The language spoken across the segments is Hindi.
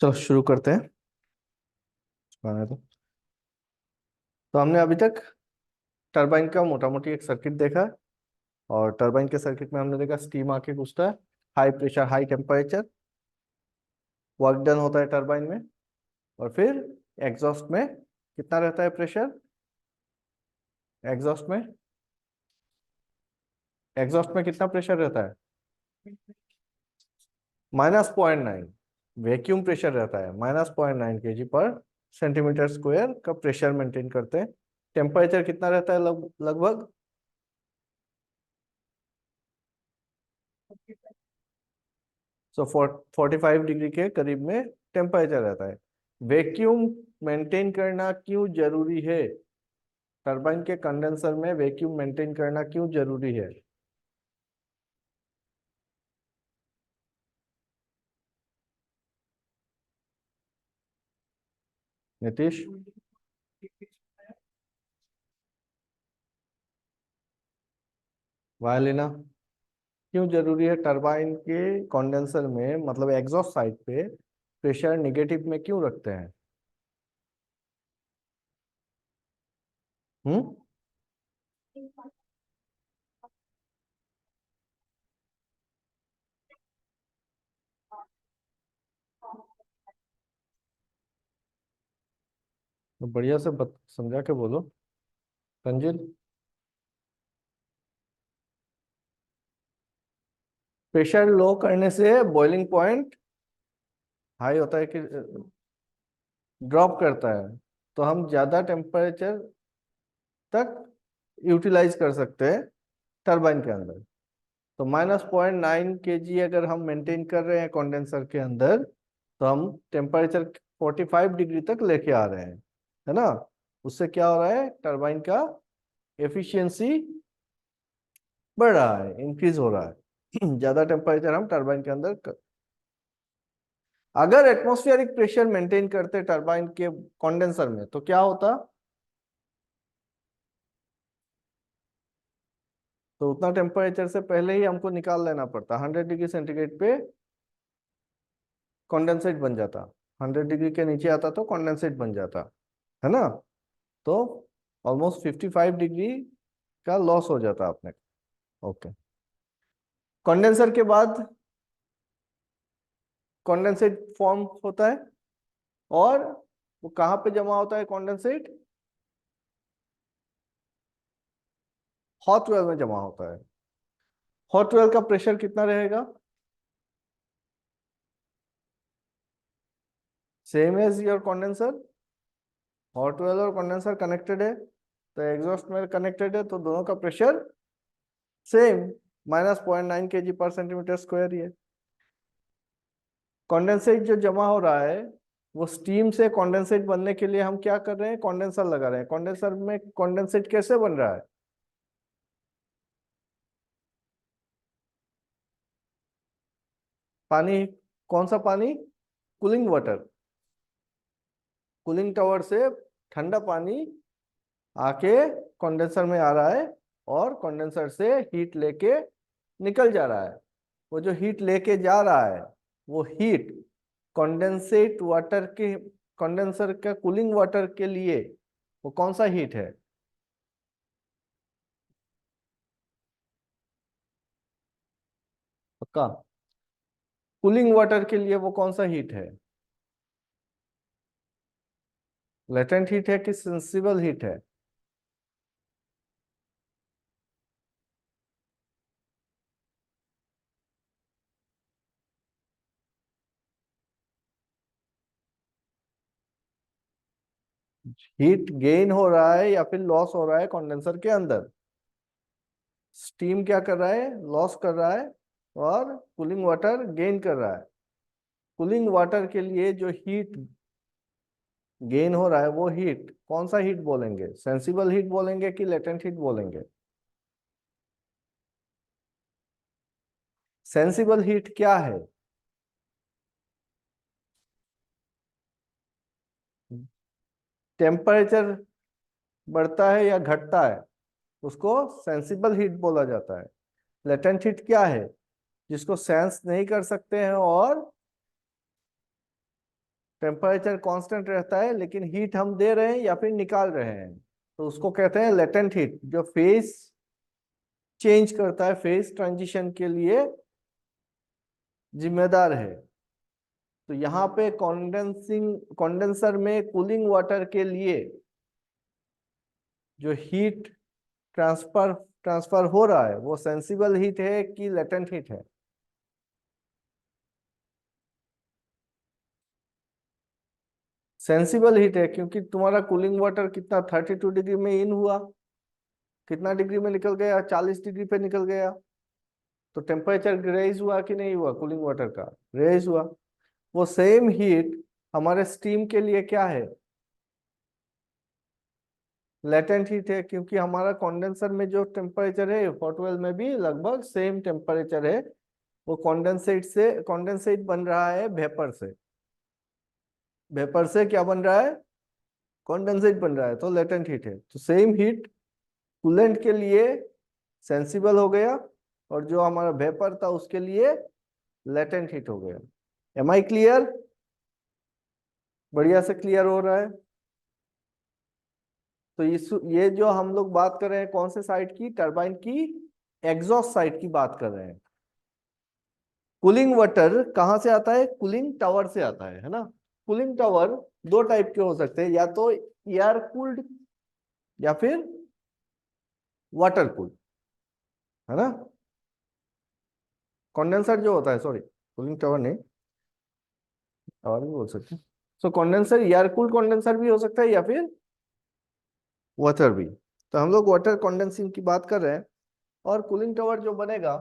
चलो शुरू करते हैं। गाना तो हमने अभी तक टरबाइन का मोटा मोटी एक सर्किट देखा। और टरबाइन के सर्किट में हमने देखा स्टीम आके घुसता है, high pressure high temperature, work done होता है टरबाइन में। और फिर एग्जॉस्ट में कितना रहता है प्रेशर? एग्जॉस्ट में एग्जॉस्ट में कितना प्रेशर रहता है? -0.9। वैक्यूम प्रेशर रहता है -0.9 kg/cm² का प्रेशर मेंटेन करते हैं। टेम्परेचर कितना रहता है लगभग? सो 45 डिग्री के करीब में टेम्परेचर रहता है। वैक्यूम मेंटेन करना क्यों जरूरी है? टरबाइन के कंडेंसर में वैक्यूम मेंटेन करना क्यों जरूरी है? नीतीश? वायलिना? क्यों जरूरी है टरबाइन के कंडेंसर में, मतलब एग्जॉस्ट साइड पे प्रेशर निगेटिव में क्यों रखते हैं? हम्म। तो बढ़िया से समझा के बोलो। तंजिल? प्रेशर लो करने से बॉइलिंग पॉइंट हाई होता है कि ड्रॉप करता है? तो हम ज्यादा टेम्परेचर तक यूटिलाइज कर सकते हैं टरबाइन के अंदर। तो -0.9 kg अगर हम मेंटेन कर रहे हैं कंडेंसर के अंदर, तो हम टेम्परेचर 45 डिग्री तक लेके आ रहे हैं, है ना? उससे क्या हो रहा है? टरबाइन का एफिशिएंसी बढ़ रहा है, इंक्रीज हो रहा है। ज्यादा टेम्परेचर हम टरबाइन के अंदर अगर एटमॉस्फेरिक प्रेशर मेंटेन करते टरबाइन के कंडेंसर में तो क्या होता? तो उतना टेम्परेचर से पहले ही हमको निकाल लेना पड़ता, 100 डिग्री सेंटीग्रेड पे कॉन्डेंसेट बन जाता। 100 डिग्री के नीचे आता तो कॉन्डेंसेट बन जाता, है ना? तो ऑलमोस्ट 55 डिग्री का लॉस हो जाता अपने। ओके। कंडेंसर के बाद कॉन्डेंसेट फॉर्म होता है, और वो कहाँ पे जमा होता है कॉन्डेंसेट? हॉट वेल में जमा होता है। हॉट वेल का प्रेशर कितना रहेगा? Same as your condenser. Hot well और कंडेंसर कनेक्टेड है, तो एग्जॉस्ट में कनेक्टेड है, तो दोनों का प्रेशर सेम, -0.9 kg/cm² ही है। कंडेंसेट जो जमा हो रहा है, वो स्टीम से कंडेंसेट बनने के लिए हम क्या कर रहे हैं? कंडेंसर लगा रहे हैं। कंडेंसर में कंडेंसेट कैसे बन रहा है? पानी। कौन सा पानी? Cooling water. कूलिंग टावर से ठंडा पानी आके कंडेंसर में आ रहा है, और कंडेंसर से हीट लेके निकल जा रहा है। वो जो हीट लेके जा रहा है, वो हीट कंडेंसेट वाटर के, कंडेंसर का कूलिंग वाटर के लिए वो कौन सा हीट है? पक्का? कूलिंग वाटर के लिए वो कौन सा हीट है? लेटेंट हीट है कि सेंसिबल हीट है? हीट गेन हो रहा है या फिर लॉस हो रहा है कंडेंसर के अंदर? स्टीम क्या कर रहा है? लॉस कर रहा है। और कूलिंग वाटर गेन कर रहा है। कूलिंग वाटर के लिए जो हीट गेन हो रहा है, वो हीट कौन सा हीट बोलेंगे? सेंसिबल हीट बोलेंगे कि लेटेंट हीट बोलेंगे? सेंसिबल हीट क्या है? टेम्परेचर बढ़ता है या घटता है, उसको सेंसिबल हीट बोला जाता है। लेटेंट हीट क्या है? जिसको सेंस नहीं कर सकते हैं और टेम्परेचर कांस्टेंट रहता है लेकिन हीट हम दे रहे हैं या फिर निकाल रहे हैं, तो उसको कहते हैं लेटेंट हीट, जो फेज चेंज करता है, फेज ट्रांजिशन के लिए जिम्मेदार है। तो यहाँ पे कंडेंसर में कूलिंग वाटर के लिए जो हीट ट्रांसफर ट्रांसफर हो रहा है वो सेंसिबल हीट है कि लेटेंट हीट है? सेंसिबल हीट है, क्योंकि तुम्हारा कूलिंग वाटर कितना 32 डिग्री में इन हुआ, कितना डिग्री में निकल गया, 40 डिग्री पे निकल गया। तो टेम्परेचर रेज हुआ कि नहीं हुआ, कूलिंग वाटर का रेज हुआ। वो सेम हीट हमारे स्टीम के लिए क्या है, लेटेंट हीट है, क्योंकि हमारा कंडेंसर में जो टेम्परेचर है हॉट वेल में भी लगभग सेम टेम्परेचर है। वो कंडेंसेट बन रहा है वेपर से, वेपर से क्या बन रहा है, कंडेंसेट बन रहा है, तो लेटेंट हीट है। तो सेम हीट कूलेंट के लिए सेंसिबल हो गया और जो हमारा वेपर था उसके लिए लेटेंट हीट हो गया। Am I clear? बढ़िया से क्लियर हो रहा है। तो ये जो हम लोग बात कर रहे हैं कौन से साइड की, टरबाइन की एग्जॉस्ट साइड की बात कर रहे हैं। कूलिंग वाटर कहाँ से आता है, कूलिंग टावर से आता है ना। कूलिंग टावर दो टाइप के हो सकते हैं, या तो एयर कूल्ड या फिर वाटर कूल्ड, है ना। कंडेंसर जो होता है, सॉरी कूलिंग टावर नहीं, टावर भी बोल सकते हैं। सो कंडेंसर एयर कूल्ड कंडेंसर भी हो सकता है या फिर वाटर भी। तो हम लोग वाटर कंडेंसिंग की बात कर रहे हैं। और कूलिंग टावर जो बनेगा,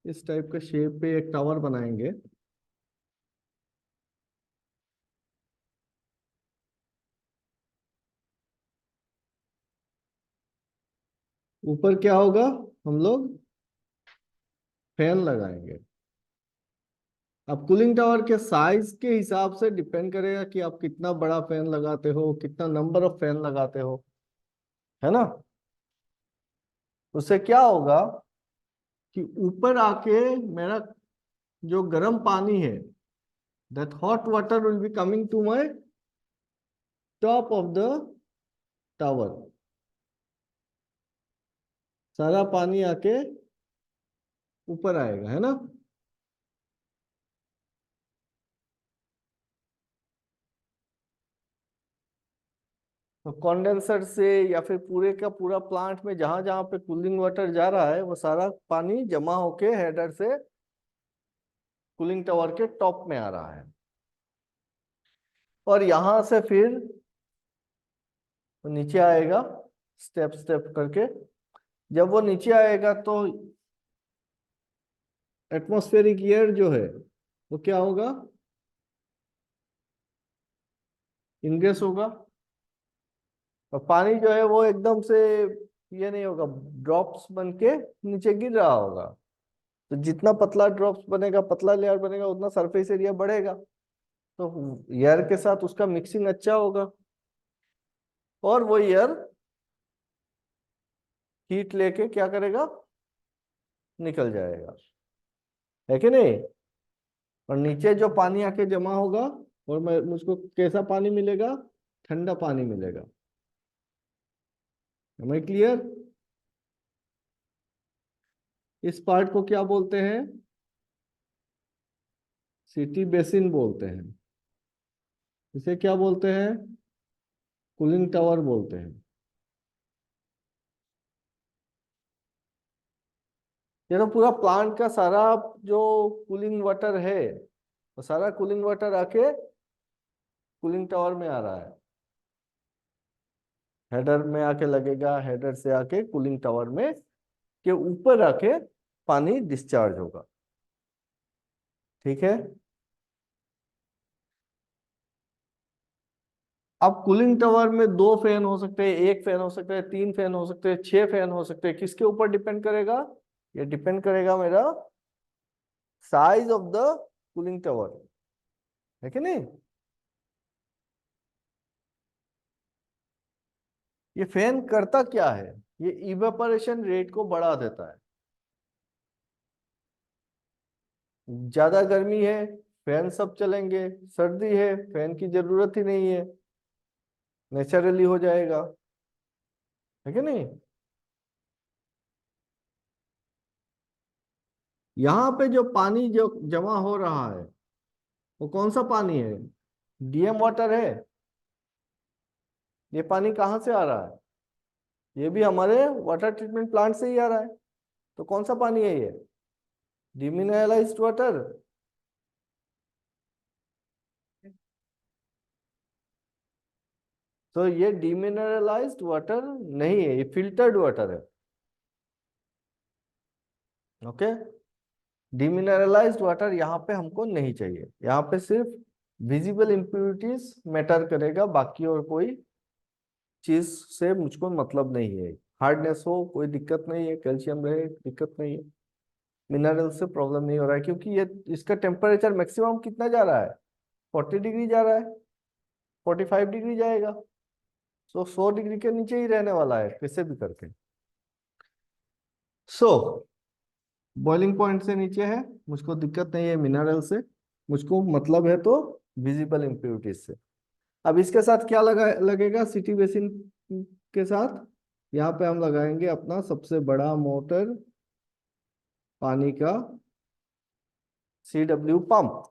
इस टाइप के शेप पे एक टावर बनाएंगे। ऊपर क्या होगा, हम लोग फैन लगाएंगे। अब कूलिंग टावर के साइज के हिसाब से डिपेंड करेगा कि आप कितना बड़ा फैन लगाते हो, कितना नंबर ऑफ फैन लगाते हो, है ना। उससे क्या होगा कि ऊपर आके मेरा जो गर्म पानी है, that hot water will be coming to my top of the tower. सारा पानी आके ऊपर आएगा, है ना। तो कंडेंसर से या फिर पूरे का पूरा प्लांट में जहां जहां पे कूलिंग वाटर जा रहा है वो सारा पानी जमा होके हेडर से कूलिंग टावर के टॉप में आ रहा है। और यहां से फिर वो नीचे आएगा स्टेप स्टेप करके। जब वो नीचे आएगा तो एटमॉस्फेरिक एयर जो है वो क्या होगा, इनग्रेस होगा। और पानी जो है वो एकदम से ये नहीं होगा, ड्रॉप्स बन के नीचे गिर रहा होगा। तो जितना पतला ड्रॉप्स बनेगा, पतला लेयर बनेगा, उतना सरफेस एरिया बढ़ेगा। तो एयर के साथ उसका मिक्सिंग अच्छा होगा और वो एयर हीट लेके क्या करेगा, निकल जाएगा, है कि नहीं। और नीचे जो पानी आके जमा होगा और मैं मुझको कैसा पानी मिलेगा, ठंडा पानी मिलेगा। हमें क्लियर? इस पार्ट को क्या बोलते हैं, सिटी बेसिन बोलते हैं। इसे क्या बोलते हैं, कूलिंग टावर बोलते हैं। ये तो पूरा प्लांट का सारा जो कूलिंग वाटर है वो सारा कूलिंग वाटर आके कूलिंग टावर में आ रहा है, हेडर में आके लगेगा, हेडर से आके कूलिंग टावर में के ऊपर आके पानी डिस्चार्ज होगा। ठीक है। अब कूलिंग टावर में दो फैन हो सकते हैं, एक फैन हो सकता है, तीन फैन हो सकते हैं, छह फैन हो सकते हैं। किसके ऊपर डिपेंड करेगा, ये डिपेंड करेगा मेरा size of the cooling tower, है कि नहीं। ये फैन करता क्या है, ये इवेपोरेशन रेट को बढ़ा देता है। ज्यादा गर्मी है, फैन सब चलेंगे। सर्दी है, फैन की जरूरत ही नहीं है, नेचुरली हो जाएगा, है कि नहीं। यहाँ पे जो पानी जो जमा हो रहा है वो कौन सा पानी है? डीएम वाटर है। ये पानी कहाँ से आ रहा है? ये भी हमारे वाटर ट्रीटमेंट प्लांट से ही आ रहा है। तो कौन सा पानी है ये? Demineralised water. तो ये डिमिनरलाइज्ड वाटर नहीं है, ये फिल्टर्ड वाटर है। ओके। डिमिनरलाइज्ड वाटर यहाँ पे हमको नहीं चाहिए। यहाँ पे सिर्फ विजिबल इम्प्योरिटीज मैटर करेगा, बाकी और कोई चीज से मुझको मतलब नहीं है। हार्डनेस हो कोई दिक्कत नहीं है, कैल्शियम रहे दिक्कत नहीं है, मिनरल से प्रॉब्लम नहीं हो रहा है, क्योंकि ये इसका टेम्परेचर मैक्सिमम कितना जा रहा है? 40 डिग्री जा रहा है, 45 डिग्री जाएगा। 100 डिग्री के नीचे ही रहने वाला है कैसे भी करके। सो बॉइलिंग पॉइंट से नीचे है, मुझको दिक्कत नहीं है मिनरल से, मुझको मतलब है तो विजिबल इम्प्योरिटीज से। अब इसके साथ क्या लगेगा सिटी बेसिन के साथ? यहाँ पे हम लगाएंगे अपना सबसे बड़ा मोटर, पानी का CW पंप।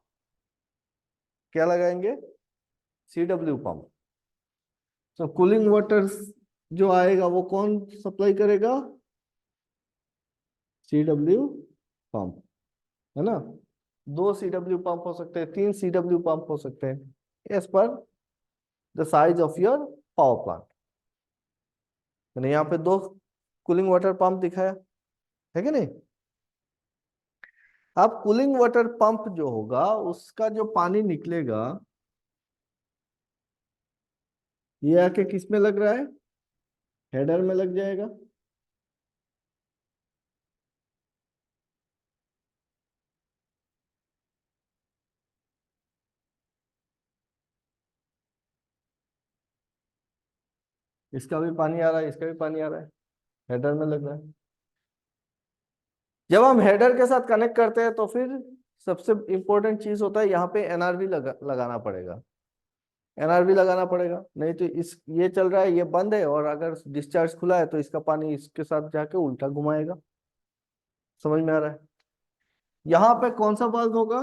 क्या लगाएंगे? CW pump. तो कूलिंग वाटर जो आएगा वो कौन सप्लाई करेगा? CW पंप, है ना। 2 CW पंप हो सकते हैं, 3 CW पंप हो सकते हैं, as per the size of your power plant. मैंने यहाँ पे 2 कूलिंग वाटर पंप दिखाया, है कि नहीं। अब कूलिंग वाटर पंप जो होगा उसका जो पानी निकलेगा, ये आके किस में लग रहा है? हेडर में लग जाएगा। इसका भी पानी आ रहा है, इसका भी पानी आ रहा है, हेडर में लग रहा है। जब हम हेडर के साथ कनेक्ट करते हैं तो फिर सबसे इंपॉर्टेंट चीज होता है यहाँ पे NRV लगाना पड़ेगा। NRV लगाना पड़ेगा, नहीं तो इस ये चल रहा है, ये बंद है, और अगर डिस्चार्ज खुला है तो इसका पानी इसके साथ जाके उल्टा घुमाएगा। समझ में आ रहा है? यहाँ पे कौन सा बल्ब होगा?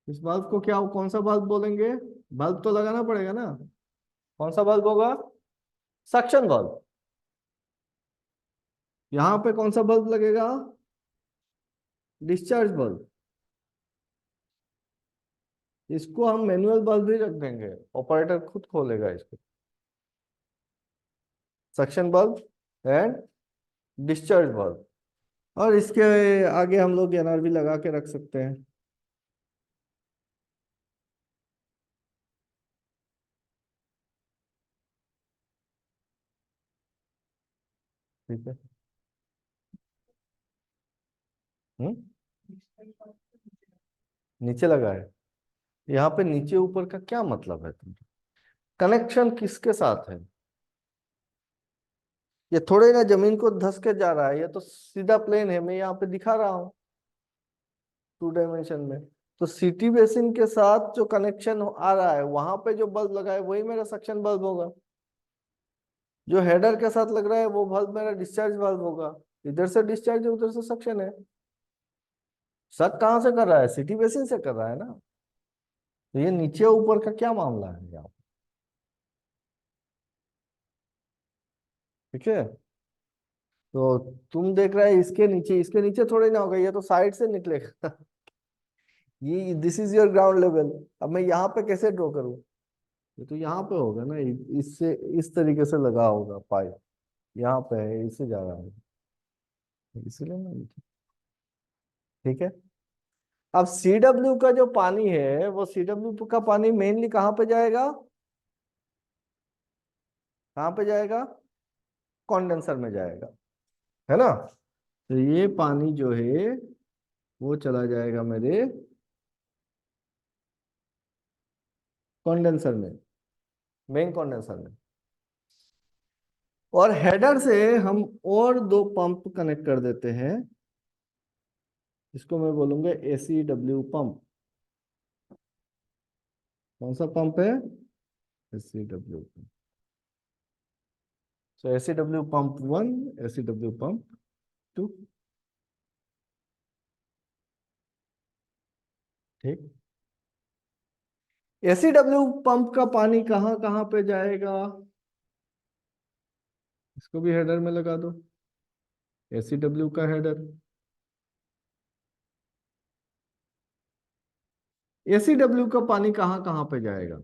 इस बल्ब को क्या, कौन सा बल्ब बोलेंगे? बल्ब तो लगाना पड़ेगा ना। कौन सा बल्ब होगा? Suction bulb. यहाँ पे कौन सा बल्ब लगेगा? Discharge bulb. इसको हम मैनुअल बल्ब भी रख देंगे, ऑपरेटर खुद खोलेगा इसको। Suction bulb and discharge bulb. और इसके आगे हम लोग NRV लगा के रख सकते हैं। ठीक है। हम्म। नीचे लगा है। यहाँ पे नीचे ऊपर का क्या मतलब है तुम? कनेक्शन किसके साथ है? ये थोड़े ना जमीन को धस के जा रहा है, ये तो सीधा प्लेन है, मैं यहाँ पे दिखा रहा हूँ 2 डायमेंशन में। तो सिटी बेसिन के साथ जो कनेक्शन आ रहा है वहां पे जो बल्ब लगा है वही मेरा सक्शन बल्ब होगा। जो हेडर के साथ लग रहा है वो बल्ब मेरा डिस्चार्ज बल्ब होगा। इधर से डिस्चार्ज है, उधर से सक्शन है। शक कहाँ से कर रहा है? सिटी बेसिन से कर रहा है ना। तो ये नीचे ऊपर का क्या मामला है यहाँ? ठीक है। तो तुम देख रहा है इसके नीचे थोड़ी ना होगा, ये तो साइड से निकलेगा। ये this is your ground level. अब मैं यहाँ पे कैसे ड्रॉ करूँ? ये तो यहाँ पे होगा ना, इससे इस तरीके से लगा होगा पाइप, यहाँ पे है, इससे जा रहा है, इसलिए ना नीचे। ठीक है। अब CW का जो पानी है वो CW का पानी मेनली कहाँ पे जाएगा? कहाँ पे जाएगा? कॉन्डेंसर में जाएगा, है ना। तो ये पानी जो है वो चला जाएगा मेरे कॉन्डेंसर में, मेन कॉन्डेंसर में। और हेडर से हम और दो पंप कनेक्ट कर देते हैं। इसको मैं बोलूंगा ACW पंप। कौन सा पंप है? ACW pump. So ACW pump 1, ACW pump 2। ठीक। ACW पंप का पानी कहाँ कहाँ पे जाएगा? इसको भी हेडर में लगा दो, ACW का हेडर। ACW का पानी कहाँ कहाँ पे जाएगा?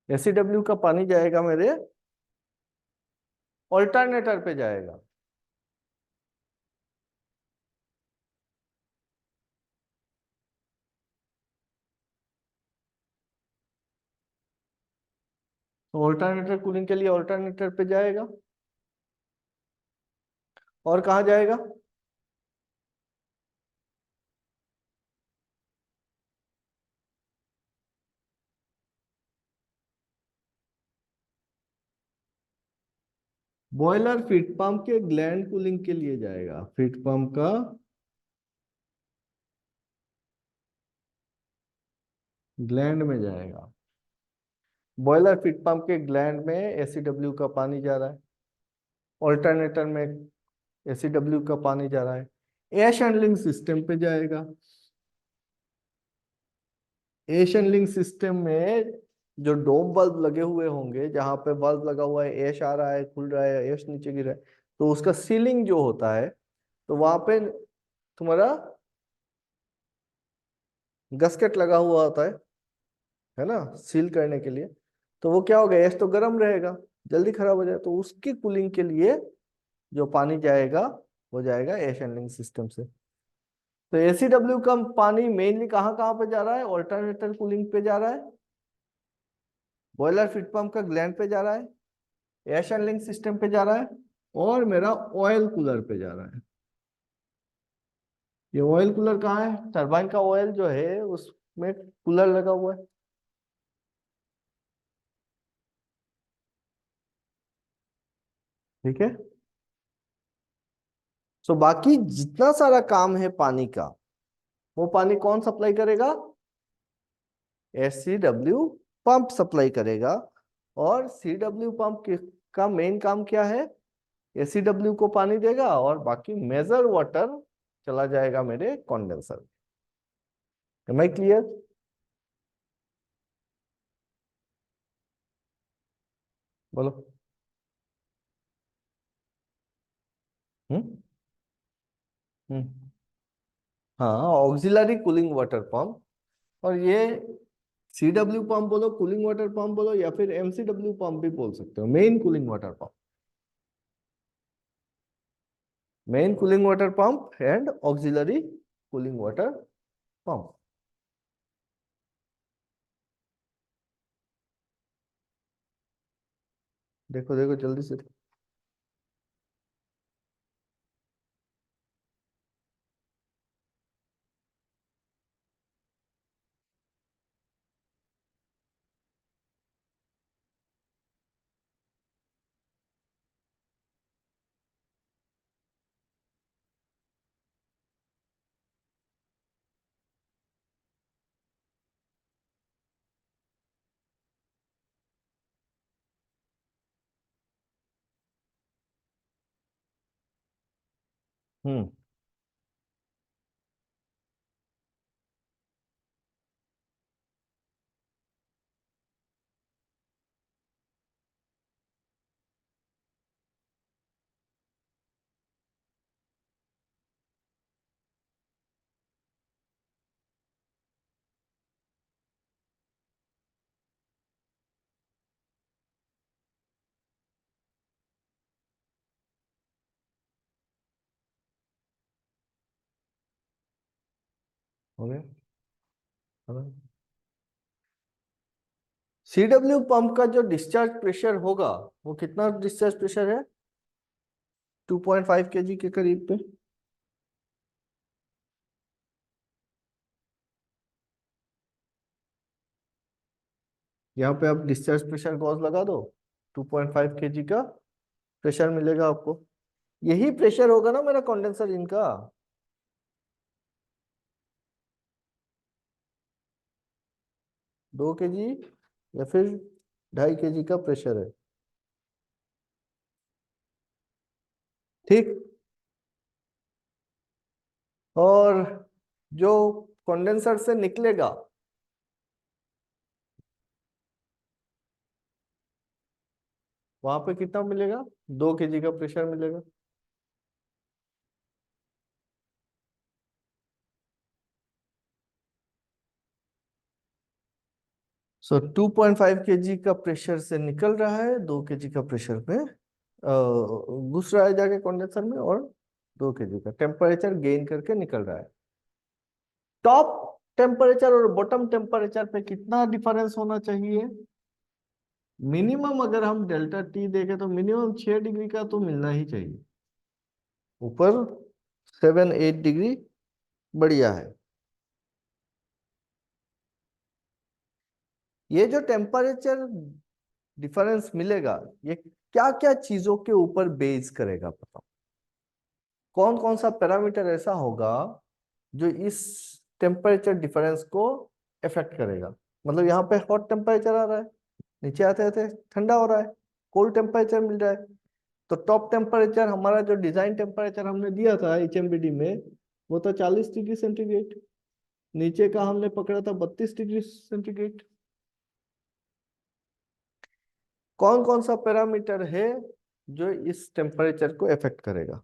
ACW का पानी जाएगा मेरे ऑल्टरनेटर पे जाएगा। तो ऑल्टरनेटर कूलिंग के लिए ऑल्टरनेटर पे जाएगा। और कहाँ जाएगा? बॉयलर फीड पंप के ग्लैंड कूलिंग के लिए जाएगा। फीड पंप का ग्लैंड में जाएगा। बॉयलर फीड पंप के ग्लैंड में ACW का पानी जा रहा है। ऑल्टरनेटर में ACW का पानी जा रहा है। एयर हैंडलिंग सिस्टम पे जाएगा। एयर हैंडलिंग सिस्टम में जो डोम बल्ब लगे हुए होंगे, जहां पे बल्ब लगा हुआ है, एश आ रहा है, खुल रहा है, एश नीचे गिर रहा है, तो उसका सीलिंग जो होता है, तो वहां पे तुम्हारा गस्केट लगा हुआ होता है ना, सील करने के लिए। तो वो क्या होगा, एश तो गर्म रहेगा, जल्दी खराब हो जाए, तो उसकी कूलिंग के लिए जो पानी जाएगा वो जाएगा एयर हैंडलिंग सिस्टम से। तो ACW का पानी मेनली कहाँ कहाँ पे जा रहा है? ऑल्टरनेटर कूलिंग पे जा रहा है, बॉयलर फीड पंप का ग्लैंड पे जा रहा है, एयर हैंडलिंग सिस्टम पे जा रहा है, और मेरा ऑयल कूलर पे जा रहा है। ये ऑयल कूलर कहाँ है? टरबाइन का ऑयल जो है उसमें कूलर लगा हुआ है। ठीक है। सो बाकी जितना सारा काम है पानी का, वो पानी कौन सप्लाई करेगा? SCW पंप सप्लाई करेगा। और CW पंप का मेन काम क्या है? ACW को पानी देगा और बाकी मेजर वाटर चला जाएगा मेरे कंडेंसर। M I clear? बोलो। हम्म। हम्म। हाँ, ऑक्सिलरी कूलिंग वाटर पंप। और ये CW पंप बोलो, कूलिंग वाटर पंप बोलो, या फिर MCW पंप भी बोल सकते हो, main cooling water pump. Main cooling water pump and auxiliary cooling water pump. देखो देखो जल्दी से। हम्म। हो गया। हो गया। CW पंप का जो डिस्चार्ज प्रेशर होगा, वो कितना डिस्चार्ज प्रेशर है? 2.5 kg के करीब पे। यहाँ पे आप डिस्चार्ज प्रेशर गॉज लगा दो, 2.5 kg का प्रेशर मिलेगा आपको। यही प्रेशर होगा ना मेरा कंडेंसर इनका। 2 kg या फिर 2.5 kg का प्रेशर है। ठीक। और जो कंडेंसर से निकलेगा, वहां पे कितना मिलेगा? 2 kg का प्रेशर मिलेगा। सो 2.5 kg का प्रेशर से निकल रहा है, 2 kg का प्रेशर पे घुस रहा है जाके कंडेंसर में, और 2 kg का टेम्परेचर गेन करके निकल रहा है। टॉप टेम्परेचर और बॉटम टेम्परेचर पे कितना डिफरेंस होना चाहिए? मिनिमम अगर हम डेल्टा टी देखें तो मिनिमम 6 डिग्री का तो मिलना ही चाहिए। ऊपर 7-8 डिग्री बढ़िया है। ये जो टेम्परेचर डिफरेंस मिलेगा, ये क्या क्या चीजों के ऊपर बेस करेगा बताओ? कौन कौन सा पैरामीटर ऐसा होगा जो इस टेम्परेचर डिफरेंस को इफेक्ट करेगा? मतलब यहाँ पे हॉट टेम्परेचर आ रहा है, नीचे आते आते ठंडा हो रहा है, कोल्ड टेम्परेचर मिल रहा है। तो टॉप टेम्परेचर हमारा जो डिजाइन टेम्परेचर हमने दिया था HMBD में, वो था 40 डिग्री सेंटीग्रेड। नीचे का हमने पकड़ा था 32 डिग्री सेंटीग्रेड। कौन कौन सा पैरामीटर है जो इस टेम्परेचर को इफेक्ट करेगा?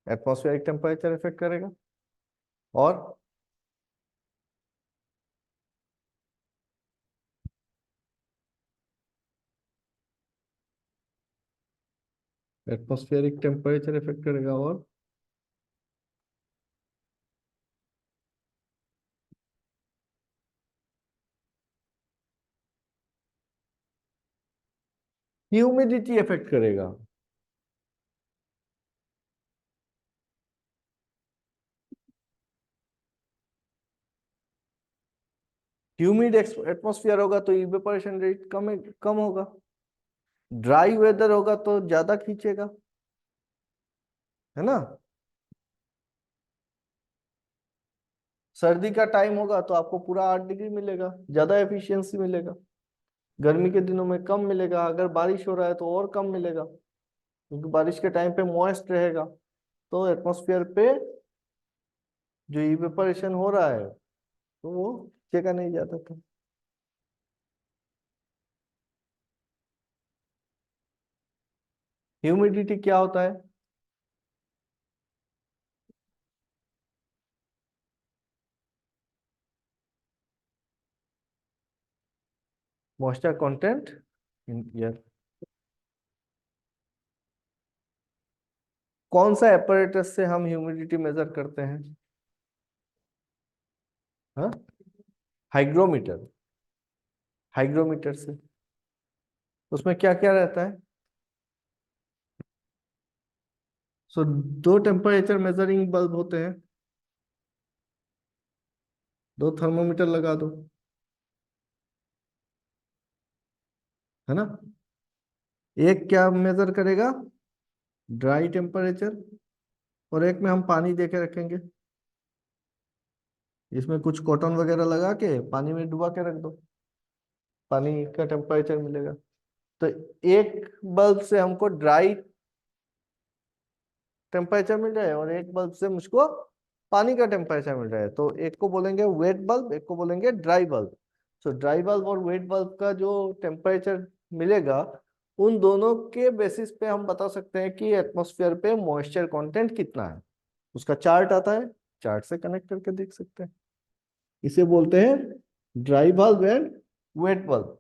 एटमॉस्फेरिक टेम्परेचर इफेक्ट करेगा। और एटमॉस्फेरिक टेम्परेचर इफेक्ट करेगा, और ह्यूमिडिटी इफेक्ट करेगा। ह्यूमिड एटमॉस्फेयर होगा तो इवेपोरेशन रेट कम होगा। ड्राई वेदर होगा तो ज्यादा खींचेगा, है ना। सर्दी का टाइम होगा तो आपको पूरा 8 डिग्री मिलेगा, ज्यादा एफिशिएंसी मिलेगा। गर्मी के दिनों में कम मिलेगा, अगर बारिश हो रहा है तो और कम मिलेगा, क्योंकि बारिश के टाइम पे मॉइस्ट रहेगा। तो एटमॉस्फेयर पे जो इवेपोरेशन हो रहा है तो वो खींचेगा नहीं जाता था। ह्यूमिडिटी क्या होता है? Moisture content in air. कौन सा एपरेटस से हम ह्यूमिडिटी मेजर करते हैं? हाँ, हाइग्रोमीटर। हाइग्रोमीटर से उसमें क्या क्या रहता है? सो दो टेम्परेचर मेजरिंग बल्ब होते हैं, दो थर्मोमीटर लगा दो, है ना। एक क्या मेजर करेगा? ड्राई टेम्परेचर, और एक में हम पानी दे के रखेंगे, इसमें कुछ कॉटन वगैरह लगा के पानी में डुबा के रख दो, पानी का टेम्परेचर मिलेगा। तो एक बल्ब से हमको ड्राई टेम्परेचर मिल रहा है और एक बल्ब से मुझको पानी का टेम्परेचर मिल रहा है, तो एक को बोलेंगे वेट बल्ब, एक को बोलेंगे ड्राई बल्ब। तो ड्राई बल्ब और वेट बल्ब का जो टेम्परेचर मिलेगा, उन दोनों के बेसिस पे हम बता सकते हैं कि एटमॉस्फेयर पे मॉइस्चर कंटेंट कितना है। उसका चार्ट आता है, चार्ट से कनेक्ट करके देख सकते हैं। इसे बोलते हैं dry bulb and wet bulb,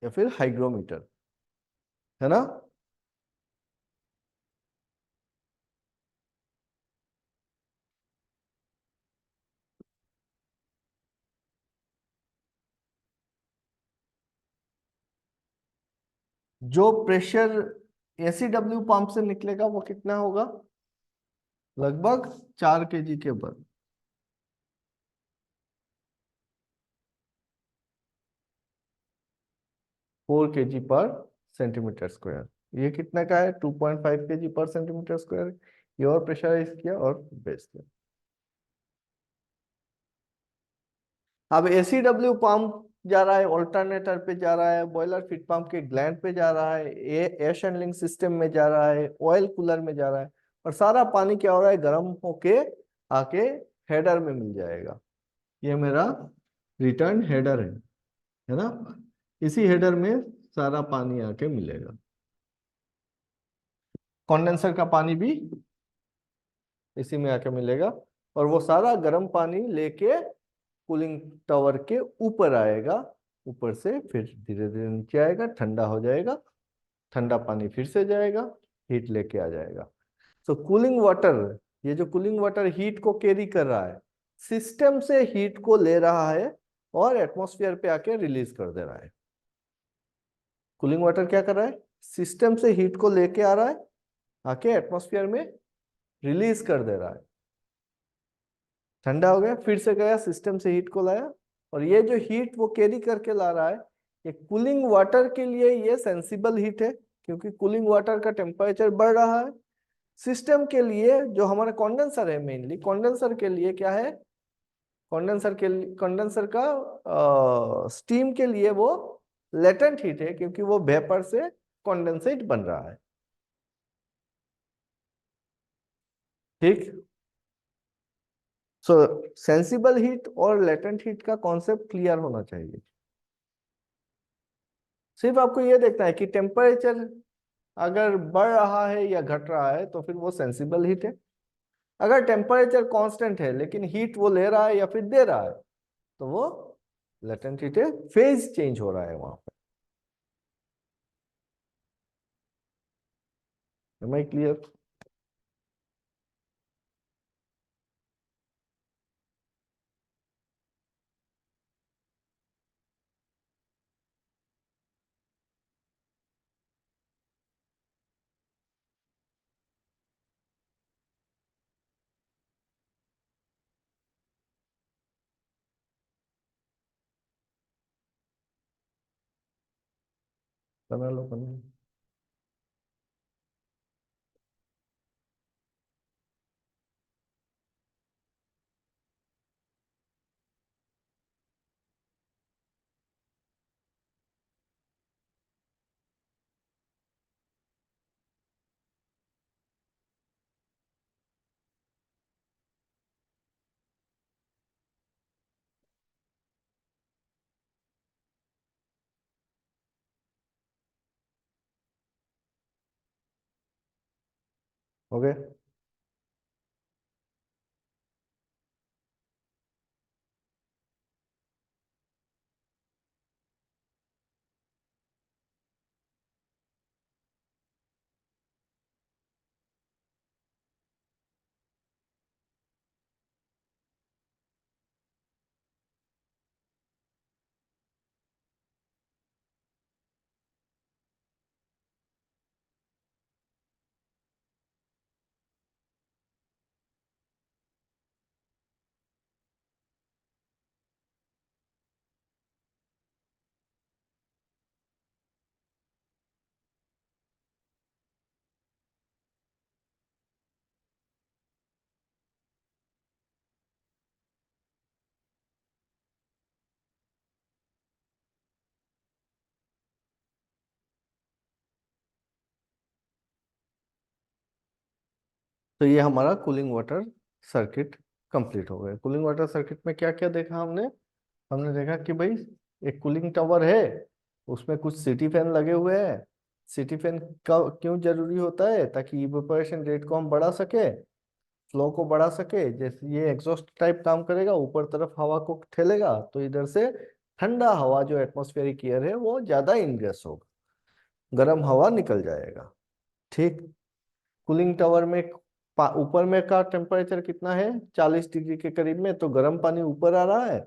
या फिर हाइग्रोमीटर, है ना। जो प्रेशर एसीडब्ल्यू पंप से निकलेगा वो कितना होगा? लगभग 4 kg के बल। 4 kg/cm²। ये कितना का है? 2.5 kg/cm²। ये और प्रेशराइज किया और बेच दिया। अब एसीडब्ल्यू पंप जा रहा है, ऑल्टरनेटर पे जा रहा है, बॉयलर फीड पंप के ग्लैंड पे जा रहा है, एयर हैंडलिंग सिस्टम में जा रहा है, ऑयल कूलर में जा रहा है, और सारा पानी क्या हो रहा है? गर्म होके आके हेडर में मिल जाएगा। ये मेरा रिटर्न हेडर है ना? इसी हेडर में सारा पानी आके मिलेगा। कंडेंसर का पानी भी इसी में आके मिलेगा, और वो सारा गर्म पानी लेके कूलिंग टावर के ऊपर आएगा। ऊपर से फिर धीरे धीरे नीचे आएगा, ठंडा हो जाएगा, ठंडा पानी फिर से जाएगा, हीट लेके आ जाएगा। तो कूलिंग वाटर, ये जो कूलिंग वाटर हीट को कैरी कर रहा है, सिस्टम से हीट को ले रहा है और एटमॉस्फेयर पे आके रिलीज कर दे रहा है। कूलिंग वाटर क्या कर रहा है? सिस्टम से हीट को लेके आ रहा है, आके एटमॉस्फेयर में रिलीज कर दे रहा है। ठंडा हो गया, फिर से गया, सिस्टम से हीट को लाया, और ये जो हीट वो कैरी करके ला रहा है, ये कूलिंग वाटर के लिए ये सेंसिबल हीट है, क्योंकि कूलिंग वाटर का टेम्परेचर बढ़ रहा है। सिस्टम के लिए, जो हमारा कंडेंसर है, मेनली कंडेंसर के लिए क्या है? कंडेंसर का स्टीम के लिए वो लेटेंट हीट है, क्योंकि वो वेपर से कंडेंसेट बन रहा है। ठीक। सो सेंसिबल हीट और लेटेंट हीट का कॉन्सेप्ट क्लियर होना चाहिए। सिर्फ आपको ये देखना है कि टेम्परेचर अगर बढ़ रहा है या घट रहा है तो फिर वो सेंसिबल हीट है। अगर टेम्परेचर कांस्टेंट है लेकिन हीट वो ले रहा है या फिर दे रहा है, तो वो लेटेंट हीट है, फेज चेंज हो रहा है वहां पर। Am I clear? बना लो, बना लो। हो गए? तो ये हमारा कूलिंग वाटर सर्किट कंप्लीट हो गया। कूलिंग वाटर सर्किट में क्या क्या देखा हमने? हमने देखा कि भाई एक कूलिंग टावर है, उसमें कुछ सिटी फैन लगे हुए हैं। सिटी फैन का क्यों जरूरी होता है? ताकि इवेपोरेशन रेट को हम बढ़ा सके, फ्लो को बढ़ा सके। जैसे ये एग्जॉस्ट टाइप काम करेगा, ऊपर तरफ हवा को ठेलेगा, तो इधर से ठंडा हवा जो एटमॉस्फेरिक एयर है वो ज्यादा इनग्रेस होगा, गर्म हवा निकल जाएगा। ठीक। कूलिंग टावर में ऊपर में का टेम्परेचर कितना है? 40 डिग्री के करीब में, तो गर्म पानी ऊपर आ रहा है,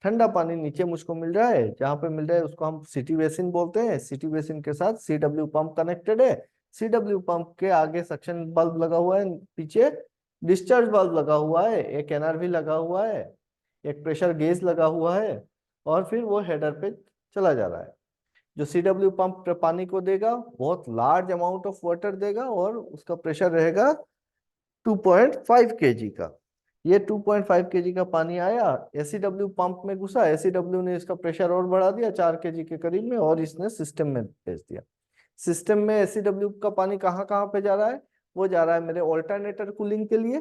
ठंडा पानी नीचे मुझको मिल रहा है, जहां पे मिल रहा है उसको हम सिटी बेसिन बोलते हैं। सिटी बेसिन के साथ सीडब्ल्यू पंप कनेक्टेड है। सीडब्ल्यू पंप के आगे सक्शन बल्ब लगा हुआ है, पीछे डिस्चार्ज बल्ब लगा हुआ है, एक एनआरवी लगा हुआ है, एक प्रेशर गेज लगा हुआ है, और फिर वो हेडर पे चला जा रहा है। जो सीडब्ल्यू पंप पानी को देगा, बहुत लार्ज अमाउंट ऑफ वाटर देगा, और उसका प्रेशर रहेगा 2.5 केजी का। ये 2.5 केजी का पानी आया, एसीडब्ल्यू पंप में घुसा, एसीडब्ल्यू ने इसका प्रेशर और बढ़ा दिया 4 केजी के करीब में, और इसने सिस्टम में भेज दिया। सिस्टम में एसीडब्ल्यू का पानी कहाँ कहाँ पे जा रहा है? वो जा रहा है मेरे ऑल्टरनेटर कूलिंग के लिए,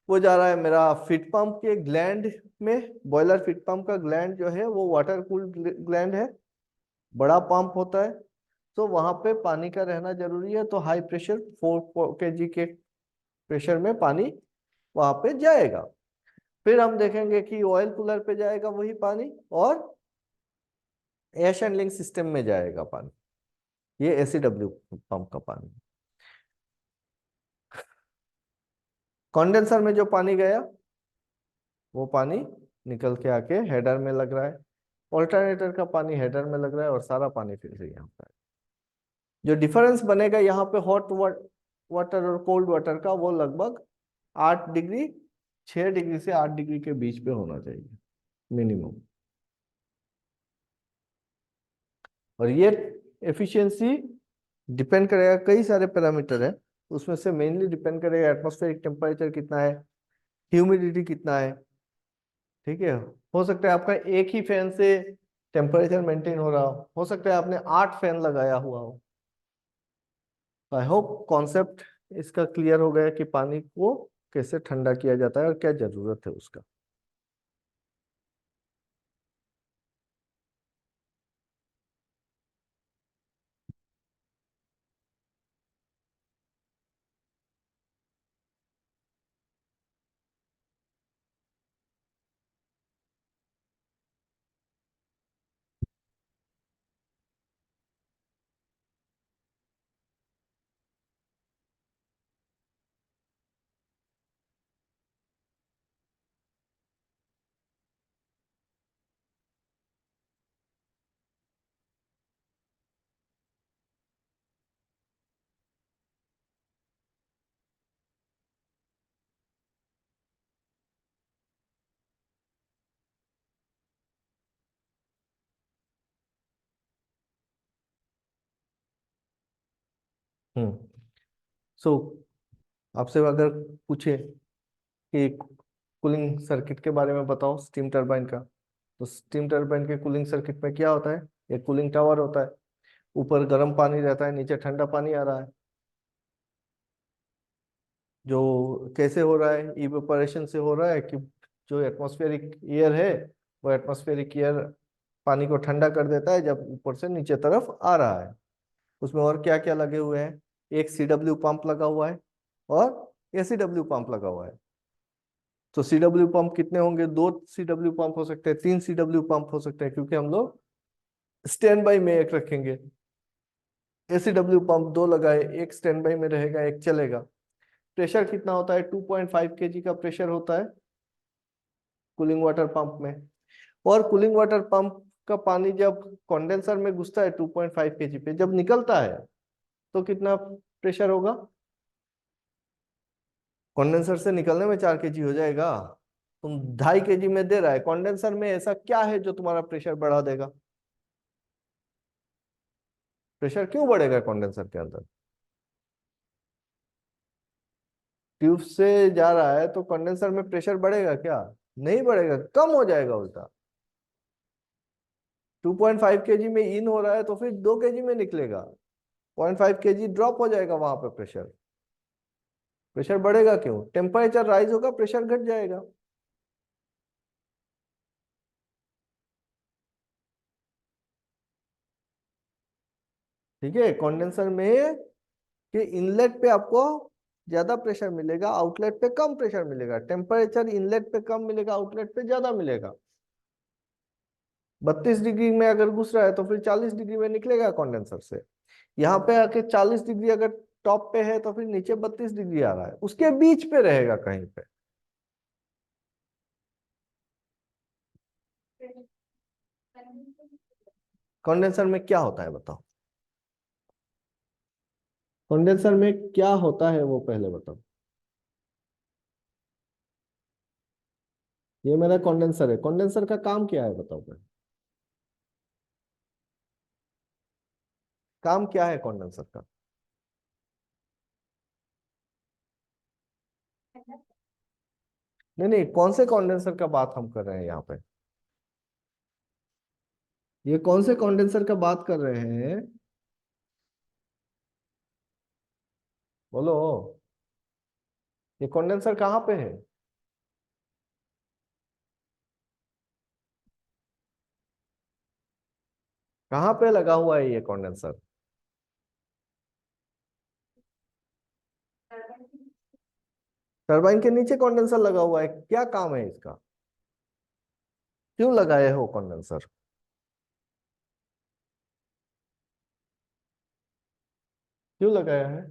वो जा रहा है मेरा फीड पंप के ग्लैंड में। बॉयलर फीड पंप का ग्लैंड जो है वो वाटर कूल्ड ग्लैंड है, बड़ा पंप होता है, तो वहां पे पानी का रहना जरूरी है। तो हाई प्रेशर 4 केजी के प्रेशर में पानी वहां पे जाएगा। फिर हम देखेंगे कि ऑयल कूलर पे जाएगा वही पानी, और एयर हैंडलिंग सिस्टम में जाएगा पानी। ये एसीडब्ल्यू पंप का पानी। कंडेंसर में जो पानी गया वो पानी निकल के आके हेडर में लग रहा है, ऑल्टरनेटर का पानी हेडर में लग रहा है, और सारा पानी फिर से यहाँ पर। जो डिफरेंस बनेगा यहाँ पे हॉट वाटर और कोल्ड वाटर का, वो लगभग 8 डिग्री, 6 डिग्री से 8 डिग्री के बीच पे होना चाहिए मिनिमम। और ये एफिशिएंसी डिपेंड करेगा, कई सारे पैरामीटर है, उसमें से मेनली डिपेंड करेगा एटमॉस्फेरिक टेम्परेचर कितना है, ह्यूमिडिटी कितना है। ठीक है, हो सकता है आपका एक ही फैन से टेम्परेचर मेंटेन हो रहा हो सकता है आपने 8 फैन लगाया हुआ हो। आई होप कॉन्सेप्ट इसका क्लियर हो गया कि पानी को कैसे ठंडा किया जाता है और क्या जरूरत है उसका। हम्म। सो आपसे अगर पूछे कि कूलिंग सर्किट के बारे में बताओ स्टीम टरबाइन का, तो स्टीम टरबाइन के कूलिंग सर्किट में क्या होता है? एक कूलिंग टावर होता है, ऊपर गर्म पानी रहता है, नीचे ठंडा पानी आ रहा है। जो कैसे हो रहा है? इवेपोरेशन से हो रहा है कि जो एटमॉस्फेरिक एयर है, वो एटमॉस्फेरिक एयर पानी को ठंडा कर देता है जब ऊपर से नीचे तरफ आ रहा है। उसमें और क्या क्या लगे हुए हैं? एक सीडब्ल्यू पंप लगा हुआ है, और एसीडब्ल्यू पंप लगा हुआ है। तो सीडब्ल्यू पंप कितने होंगे? 2 सीडब्ल्यू पंप हो सकते हैं, 3 सीडब्ल्यू पंप हो सकते हैं, क्योंकि हम लोग स्टैंड बाई में एक रखेंगे। एसीडब्ल्यू पंप 2 लगाए, एक स्टैंड बाई में रहेगा, एक चलेगा। प्रेशर कितना होता है? 2.5 केजी का प्रेशर होता है कूलिंग वाटर पंप में। और कूलिंग वाटर पंप का पानी जब कंडेंसर में घुसता है 2.5 केजी पे, जब निकलता है तो कितना प्रेशर होगा? कंडेंसर से निकलने में 4 केजी हो जाएगा। तुम 2.5 केजी में दे रहा है, कंडेंसर में ऐसा क्या है जो तुम्हारा प्रेशर बढ़ा देगा? प्रेशर क्यों बढ़ेगा कंडेंसर के अंदर? ट्यूब से जा रहा है तो कंडेंसर में प्रेशर बढ़ेगा क्या? नहीं बढ़ेगा, कम हो जाएगा उल्टा। 2.5 केजी में इन हो रहा है तो फिर 2 केजी में निकलेगा, 0.5 केजी ड्रॉप हो जाएगा वहां पर प्रेशर। प्रेशर बढ़ेगा क्यों? टेम्परेचर राइज होगा, प्रेशर घट जाएगा। ठीक है, कंडेंसर में कि इनलेट पे आपको ज्यादा प्रेशर मिलेगा, आउटलेट पे कम प्रेशर मिलेगा। टेम्परेचर इनलेट पे कम मिलेगा, आउटलेट पे ज्यादा मिलेगा। 32 डिग्री में अगर घुस रहा है तो फिर 40 डिग्री में निकलेगा कंडेंसर से। यहाँ पे आके 40 डिग्री अगर टॉप पे है तो फिर नीचे 32 डिग्री आ रहा है, उसके बीच पे रहेगा कहीं पे। कंडेंसर में क्या होता है बताओ, कंडेंसर में क्या होता है वो पहले बताओ। ये मेरा कंडेंसर है, कंडेंसर का काम क्या है बताओ पहले। काम क्या है कंडेंसर का? नहीं नहीं, कौन से कंडेंसर का बात हम कर रहे हैं यहाँ पे? ये कौन से कंडेंसर का बात कर रहे हैं? बोलो। ये कंडेंसर कहाँ पे है? कहाँ पे लगा हुआ है ये कंडेंसर? टरबाइन के नीचे कंडेंसर लगा हुआ है, क्या काम है इसका? क्यों लगाए हो कंडेंसर? क्यों लगाया है?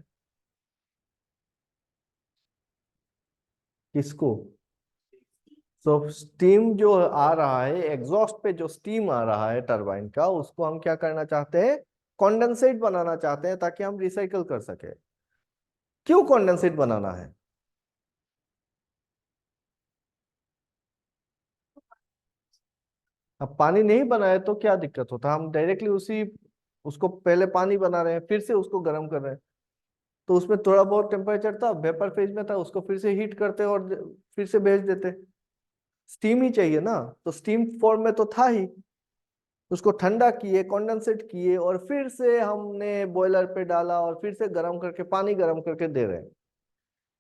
किसको? तो स्टीम जो आ रहा है, एग्जॉस्ट पे जो स्टीम आ रहा है टरबाइन का, उसको हम क्या करना चाहते हैं? कॉन्डेंसेट बनाना चाहते हैं ताकि हम रिसाइकल कर सके। क्यों कॉन्डेंसेट बनाना है? अब पानी नहीं बनाए तो क्या दिक्कत होता? हम डायरेक्टली उसी, उसको पहले पानी बना रहे हैं फिर से उसको गर्म कर रहे हैं। तो उसमें थोड़ा बहुत टेम्परेचर था, वेपर फेज में था, उसको फिर से हीट करते और फिर से भेज देते। स्टीम ही चाहिए ना, तो स्टीम फॉर्म में तो था ही। उसको ठंडा किए, कंडेंसेट किए, और फिर से हमने बॉयलर पे डाला और फिर से गर्म करके, पानी गर्म करके दे रहे हैं।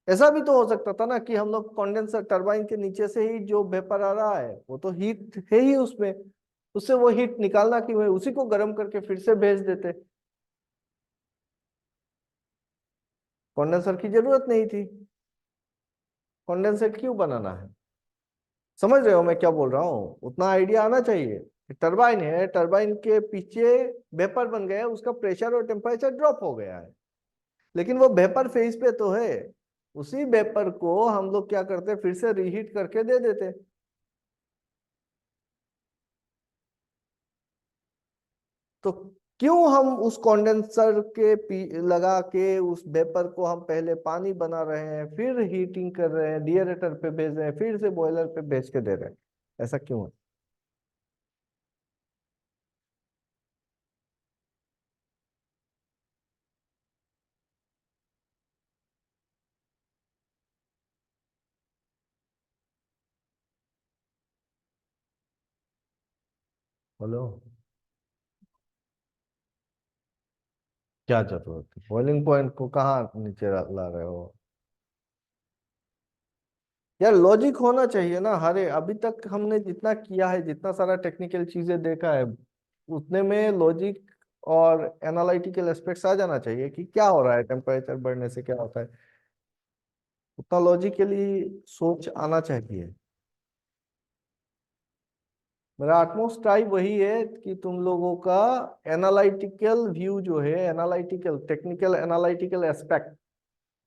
ऐसा भी तो हो सकता था ना कि हम लोग कंडेंसर टरबाइन के नीचे से ही जो वेपर आ रहा है वो तो हीट है ही उसमें, उससे वो हीट निकालना कि वह उसी को गर्म करके फिर से भेज देते। कंडेंसर की जरूरत नहीं थी। कंडेंसेट क्यों बनाना है? समझ रहे हो मैं क्या बोल रहा हूँ? उतना आइडिया आना चाहिए। टरबाइन है, टरबाइन के पीछे वेपर बन गया, उसका प्रेशर और टेम्परेचर ड्रॉप हो गया है, लेकिन वो वेपर फेज पे तो है। उसी वेपर को हम लोग क्या करते, फिर से रीहीट करके दे देते। तो क्यों हम उस कंडेंसर के लगा के उस वेपर को हम पहले पानी बना रहे हैं, फिर हीटिंग कर रहे हैं, डिएरेटर पे भेज रहे हैं, फिर से बॉयलर पे भेज के दे रहे हैं? ऐसा क्यों है? बोलो। क्या जरूरत है? बॉइलिंग पॉइंट को कहाँ नीचे ला रहे हो? यार लॉजिक होना चाहिए ना। हरे अभी तक हमने जितना किया है, जितना सारा टेक्निकल चीजें देखा है, उतने में लॉजिक और एनालिटिकल एस्पेक्ट्स आ जाना चाहिए कि क्या हो रहा है, टेम्परेचर बढ़ने से क्या होता है। उतना लॉजिकली सोच आना चाहिए। मेरा आटमोस्ट ट्राई वही है कि तुम लोगों का एनालिटिकल व्यू जो है, एनालिटिकल टेक्निकल एनालिटिकल एस्पेक्ट,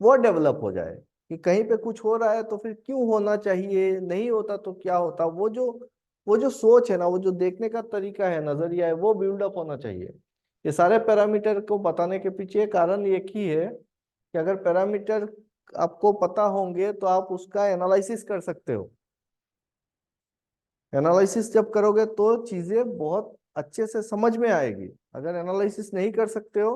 वो डेवलप हो जाए कि कहीं पे कुछ हो रहा है तो फिर क्यों होना चाहिए, नहीं होता तो क्या होता। वो जो सोच है ना, वो जो देखने का तरीका है, नजरिया है, वो बिल्डअप होना चाहिए। ये सारे पैरामीटर को बताने के पीछे कारण एक ही है कि अगर पैरामीटर आपको पता होंगे तो आप उसका एनालिसिस कर सकते हो। एनालिसिस जब करोगे तो चीजें बहुत अच्छे से समझ में आएगी। अगर एनालिसिस नहीं कर सकते हो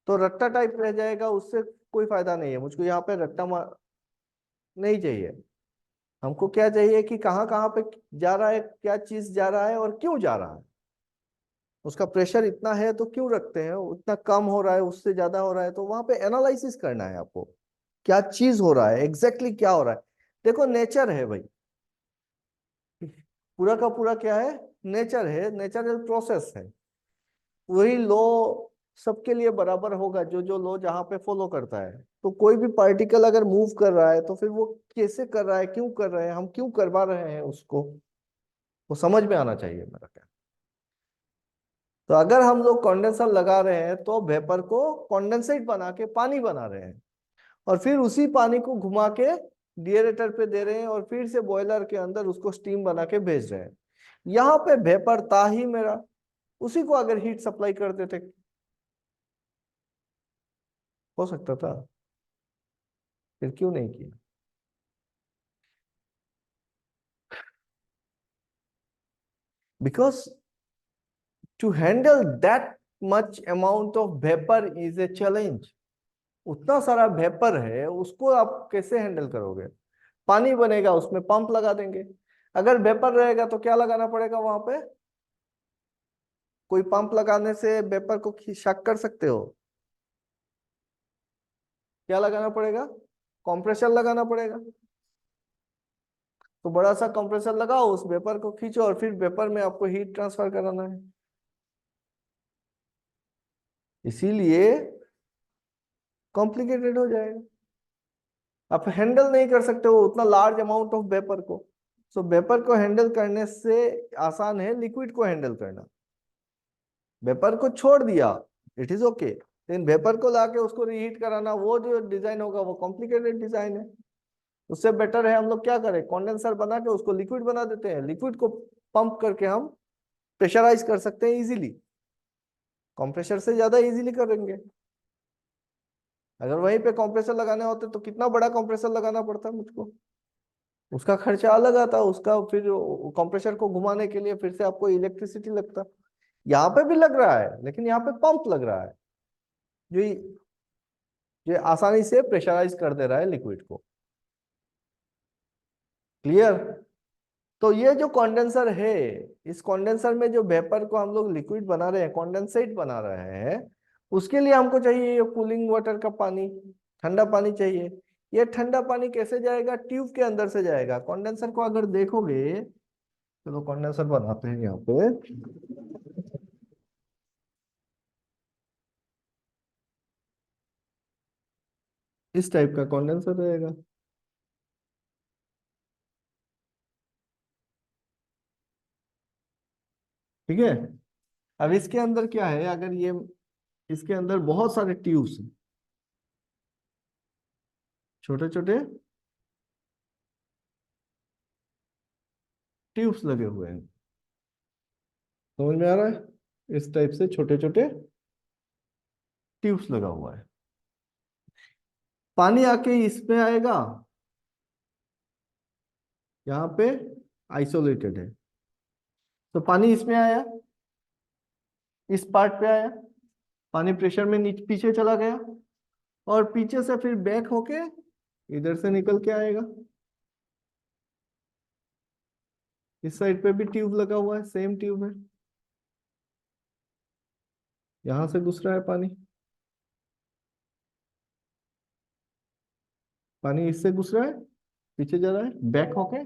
तो रट्टा टाइप रह जाएगा, उससे कोई फायदा नहीं है। मुझको यहाँ पे रट्टा नहीं चाहिए। हमको क्या चाहिए कि कहाँ कहाँ पे जा रहा है, क्या चीज जा रहा है और क्यों जा रहा है। उसका प्रेशर इतना है तो क्यों रखते हैं, उतना कम हो रहा है, उससे ज्यादा हो रहा है, तो वहां पे एनालिसिस करना है आपको। क्या चीज हो रहा है, एग्जैक्टली क्या हो रहा है। देखो नेचर है भाई, पूरा का पूरा क्या है? नेचर है, नेचुरल प्रोसेस है। वही लॉ सबके लिए बराबर होगा, जो जो लॉ जहाँ पे फॉलो करता है। तो कोई भी पार्टिकल अगर मूव कर रहा है तो फिर वो कैसे कर रहा है, क्यों कर रहे हैं, हम क्यों करवा रहे हैं उसको, वो समझ में आना चाहिए मेरा क्या। तो अगर हम लोग कंडेंसर लगा रहे हैं तो वेपर को कंडेंसेट बना के पानी बना रहे हैं, और फिर उसी पानी को घुमा के डिएरेटर पे दे रहे हैं, और फिर से बॉयलर के अंदर उसको स्टीम बना के भेज रहे हैं। यहाँ पे वेपर था ही मेरा, उसी को अगर हीट सप्लाई कर देते, हो सकता था, फिर क्यों नहीं किया? Because to handle that much amount of vapour is a challenge. उतना सारा वेपर है, उसको आप कैसे हैंडल करोगे? पानी बनेगा, उसमें पंप लगा देंगे। अगर वेपर रहेगा तो क्या लगाना पड़ेगा वहां पे? कोई पंप लगाने से वेपर को शक कर सकते हो? क्या लगाना पड़ेगा? कंप्रेसर लगाना पड़ेगा। तो बड़ा सा कंप्रेसर लगाओ, उस वेपर को खींचो, और फिर वेपर में आपको हीट ट्रांसफर कराना है। इसीलिए कॉम्प्लिकेटेड हो जाएगा। आप हैंडल नहीं कर सकते हो उतना लार्ज अमाउंट ऑफ वेपर को। सो वेपर को हैंडल करने से आसान है लिक्विड को हैंडल करना। वेपर को छोड़ दिया, इट इज ओके, लेकिन वेपर को लाके उसको रीहीट कराना, वो जो डिजाइन होगा वो कॉम्प्लिकेटेड डिजाइन है। उससे बेटर है हम लोग क्या करें, कंडेंसर बना के उसको लिक्विड बना देते हैं, लिक्विड को पंप करके हम प्रेशराइज कर सकते हैं इजीली। कंप्रेसर से ज्यादा इजीली करेंगे। अगर वहीं पे कंप्रेसर लगाने होते तो कितना बड़ा कंप्रेसर लगाना पड़ता मुझको, उसका खर्चा अलग आता, उसका फिर कंप्रेसर को घुमाने के लिए फिर से आपको इलेक्ट्रिसिटी लगता। यहाँ पे भी लग रहा है, लेकिन यहाँ पे पंप लग रहा है जो जो आसानी से प्रेशराइज कर दे रहा है लिक्विड को। क्लियर? तो ये जो कंडेंसर है, इस कंडेंसर में जो वेपर को हम लोग लिक्विड बना रहे हैं, कंडेंसेट बना रहे हैं, उसके लिए हमको चाहिए ये कूलिंग वाटर का पानी, ठंडा पानी चाहिए। ये ठंडा पानी कैसे जाएगा? ट्यूब के अंदर से जाएगा। कंडेंसर को अगर देखोगे, चलो कंडेंसर बनाते हैं यहाँ पे। इस टाइप का कंडेंसर रहेगा। ठीक है। अब इसके अंदर क्या है, अगर ये इसके अंदर बहुत सारे ट्यूब्स, छोटे छोटे ट्यूब्स लगे हुए हैं। समझ में आ रहा है? इस टाइप से छोटे छोटे ट्यूब्स लगा हुआ है। पानी आके इसमें आएगा, यहाँ पे आइसोलेटेड है, तो पानी इसमें आया, इस पार्ट पे आया, पानी प्रेशर में नीचे पीछे चला गया, और पीछे से फिर बैक होके इधर से निकल के आएगा। इस साइड पे भी ट्यूब लगा हुआ है, सेम ट्यूब है, यहां से घुस रहा है पानी, पानी इससे घुस रहा है, पीछे जा रहा है, बैक होके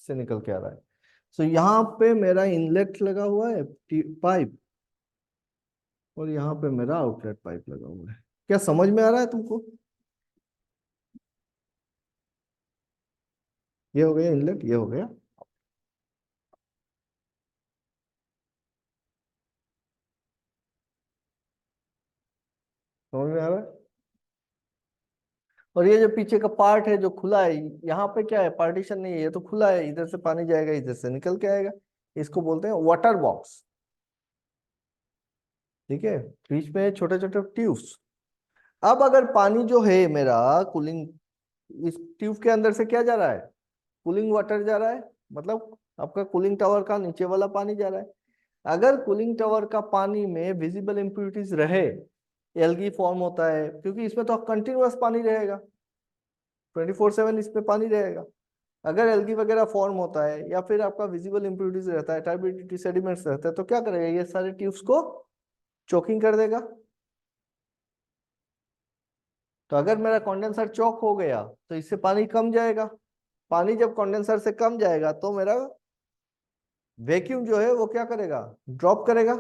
से निकल के आ रहा है। सो यहाँ पे मेरा इनलेट लगा हुआ है पाइप, और यहाँ पे मेरा आउटलेट पाइप लगा हुआ है। क्या समझ में आ रहा है तुमको? ये हो गया इनलेट, ये हो गया। समझ में आ रहा है? और ये जो पीछे का पार्ट है जो खुला है, यहाँ पे क्या है, पार्टीशन नहीं है, ये तो खुला है, इधर से पानी जाएगा, इधर से निकल के आएगा। इसको बोलते हैं वाटर बॉक्स। ठीक है। बीच में छोटे छोटे ट्यूब्स। अब अगर पानी जो है मेरा कूलिंग, इस ट्यूब के अंदर से क्या जा रहा है, कूलिंग वाटर जा रहा है, मतलब आपका कूलिंग टावर का नीचे वाला पानी जा रहा है। अगर कूलिंग टावर का पानी में विजिबल इम्प्यूरिटीज रहे, एल्गी फॉर्म होता है, क्योंकि इसमें तो कंटिन्यूअस पानी रहेगा, 24/7 इसमें पानी रहेगा। अगर एल्गी वगैरह फॉर्म होता है, या फिर आपका विजिबल इम्प्यूरिटीज रहता है, टर्बिडिटी सेडिमेंट्स रहता है, तो क्या करेगा, ये सारे ट्यूब्स को चोकिंग कर देगा। तो अगर मेरा कंडेंसर चौक हो गया तो इससे पानी कम जाएगा। पानी जब कंडेंसर से कम जाएगा तो मेरा वैक्यूम जो है वो क्या करेगा, ड्रॉप करेगा।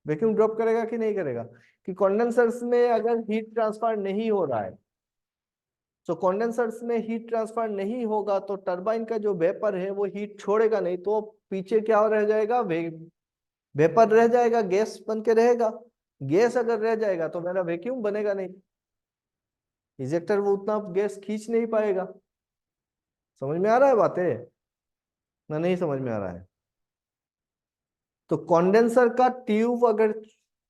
वैक्यूम ड्रॉप करेगा कि नहीं करेगा? कि कंडेंसर्स में अगर हीट ट्रांसफर नहीं हो रहा है, तो कंडेंसर्स में हीट ट्रांसफर नहीं होगा तो टरबाइन का जो वेपर है वो हीट छोड़ेगा नहीं, तो पीछे क्या रह जाएगा, वेपर रह जाएगा, गैस बन के रहेगा। गैस अगर रह जाएगा तो मेरा वैक्यूम बनेगा नहीं, इजेक्टर वो उतना गैस खींच नहीं पाएगा। समझ में आ रहा है बातें ना? नहीं समझ में आ रहा है? तो कंडेंसर का ट्यूब अगर,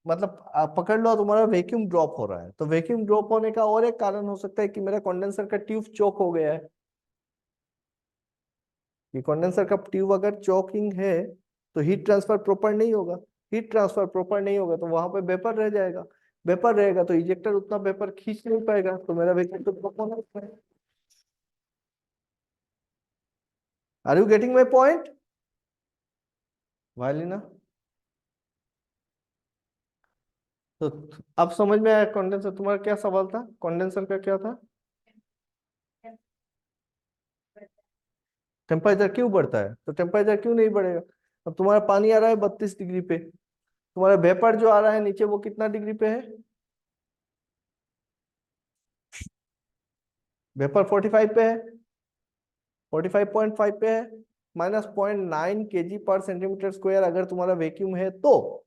मतलब आप पकड़ लो तुम्हारा वैक्यूम ड्रॉप हो रहा है, तो वैक्यूम ड्रॉप होने का और एक कारण हो सकता है कि मेरा कंडेंसर का ट्यूब चोक हो गया है। ये कंडेंसर का ट्यूब अगर चोकिंग है तो हीट ट्रांसफर प्रॉपर नहीं होगा। हीट ट्रांसफर प्रॉपर नहीं होगा तो वहां पे वेपर रह जाएगा। वेपर रहेगा तो इजेक्टर उतना वेपर खींच नहीं पाएगा, तो मेरा वैक्यूम तो ड्रॉप होना है। Are you getting my point Violina? तो अब समझ में आया कंडेंसर? तुम्हारा क्या सवाल था, कंडेंसर का क्या था? टेम्परेचर क्यों बढ़ता है? तो टेम्परेचर क्यों नहीं बढ़ेगा? अब तुम्हारा पानी आ रहा है 32 डिग्री पे, तुम्हारा वेपर जो आ रहा है नीचे वो कितना डिग्री पे है? वेपर 45 पे है, 45.5 पे है। -0.9 kg/cm², अगर तुम्हारा वैक्यूम है तो।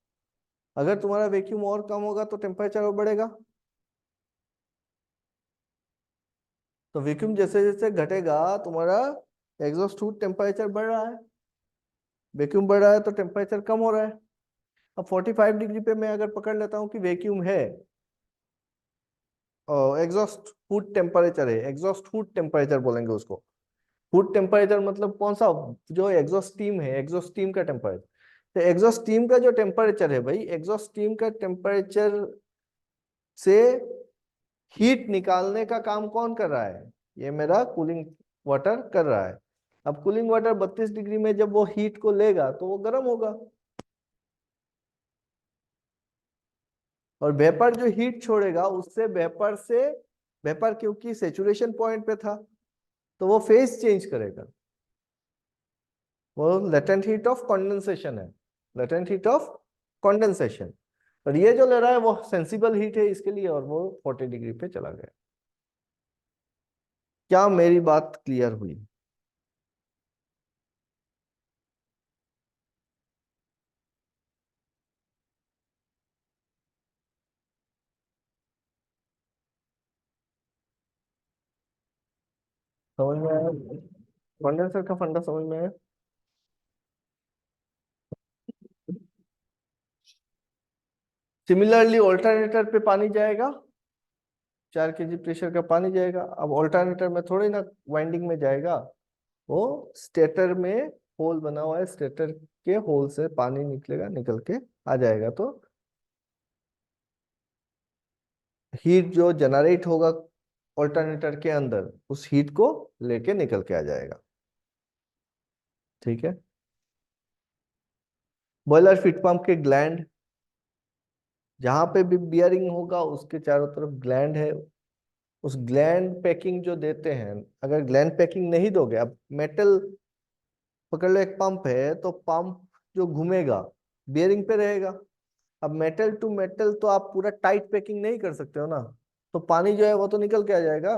अगर तुम्हारा वैक्यूम और कम होगा तो टेम्परेचर और बढ़ेगा। तो वैक्यूम जैसे जैसे घटेगा तुम्हारा एग्जॉस्ट हूड टेम्परेचर बढ़ रहा है। वैक्यूम बढ़ रहा है तो टेम्परेचर कम हो रहा है। अब 45 डिग्री पे मैं अगर पकड़ लेता हूँ कि वैक्यूम है, एग्जॉस्ट हूड टेम्परेचर है, एग्जॉस्ट हूड टेम्परेचर बोलेंगे उसको। हूड टेम्परेचर मतलब कौन सा? जो एग्जॉस्ट स्टीम है, एग्जॉस्ट स्टीम का टेम्परेचर। तो एग्जॉस्ट स्टीम का जो टेम्परेचर है भाई, एग्जॉस्ट स्टीम का टेम्परेचर से हीट निकालने का काम कौन कर रहा है? ये मेरा कूलिंग वाटर कर रहा है। अब कूलिंग वाटर 32 डिग्री में जब वो हीट को लेगा तो वो गर्म होगा, और वेपर जो हीट छोड़ेगा उससे वेपर से, वेपर क्योंकि सेचुरेशन पॉइंट पे था तो वो फेज चेंज करेगा। वो लेटेंट हीट ऑफ कंडेंसेशन है, लेटेंट हीट ऑफ कंडेंसेशन। और ये जो ले रहा है वो सेंसिबल हीट है इसके लिए, और वो 40 डिग्री पे चला गया। क्या मेरी बात क्लियर हुई? समझ में आया? कंडेंसर का फंडा समझ में आया? सिमिलरली ऑल्टरनेटर पे पानी जाएगा, 4 kg प्रेशर का पानी जाएगा। अब ऑल्टरनेटर में थोड़ी ना वाइंडिंग में जाएगा, वो स्टेटर में होल बना हुआ है, स्टेटर के होल से पानी निकलेगा, निकल के आ जाएगा। तो हीट जो जनरेट होगा ऑल्टरनेटर के अंदर, उस हीट को लेके निकल के आ जाएगा। ठीक है। बॉयलर फीड पंप के ग्लैंड, जहां पे भी बियरिंग होगा उसके चारों तरफ ग्लैंड है। उस ग्लैंड पैकिंग जो देते हैं, अगर ग्लैंड पैकिंग नहीं दोगे, अब मेटल पकड़ लो, एक पंप है तो पंप जो घूमेगा बियरिंग पे रहेगा। अब मेटल टू मेटल तो आप पूरा टाइट पैकिंग नहीं कर सकते हो ना, तो पानी जो है वो तो निकल के आ जाएगा।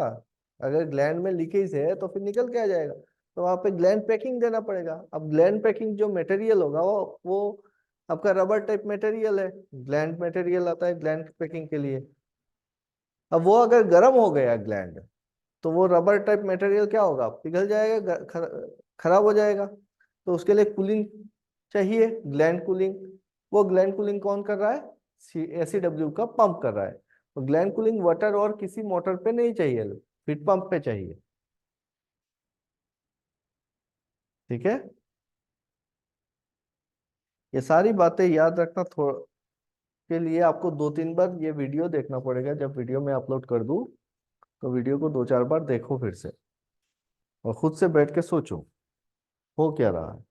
अगर ग्लैंड में लीकेज है तो फिर निकल के आ जाएगा, तो वहां पे ग्लैंड पैकिंग देना पड़ेगा। अब ग्लैंड पैकिंग जो मटेरियल होगा वो आपका रबर टाइप मटेरियल है। ग्लैंड मटेरियल आता है ग्लैंड पैकिंग के लिए। अब वो अगर गर्म हो गया ग्लैंड, तो वो रबर टाइप मटेरियल क्या होगा, पिघल जाएगा, खराब हो जाएगा। तो उसके लिए कूलिंग चाहिए, ग्लैंड कूलिंग। वो ग्लैंड कूलिंग कौन कर रहा है? एसीडब्ल्यू का पंप कर रहा है। तो ग्लैंड कूलिंग वाटर और किसी मोटर पे नहीं चाहिए, हीट पंप पे चाहिए। ठीक है। ये सारी बातें याद रखना, थोड़ा के लिए आपको 2-3 बार ये वीडियो देखना पड़ेगा। जब वीडियो में अपलोड कर दूं तो वीडियो को 2-4 बार देखो फिर से, और खुद से बैठ के सोचो हो क्या रहा है।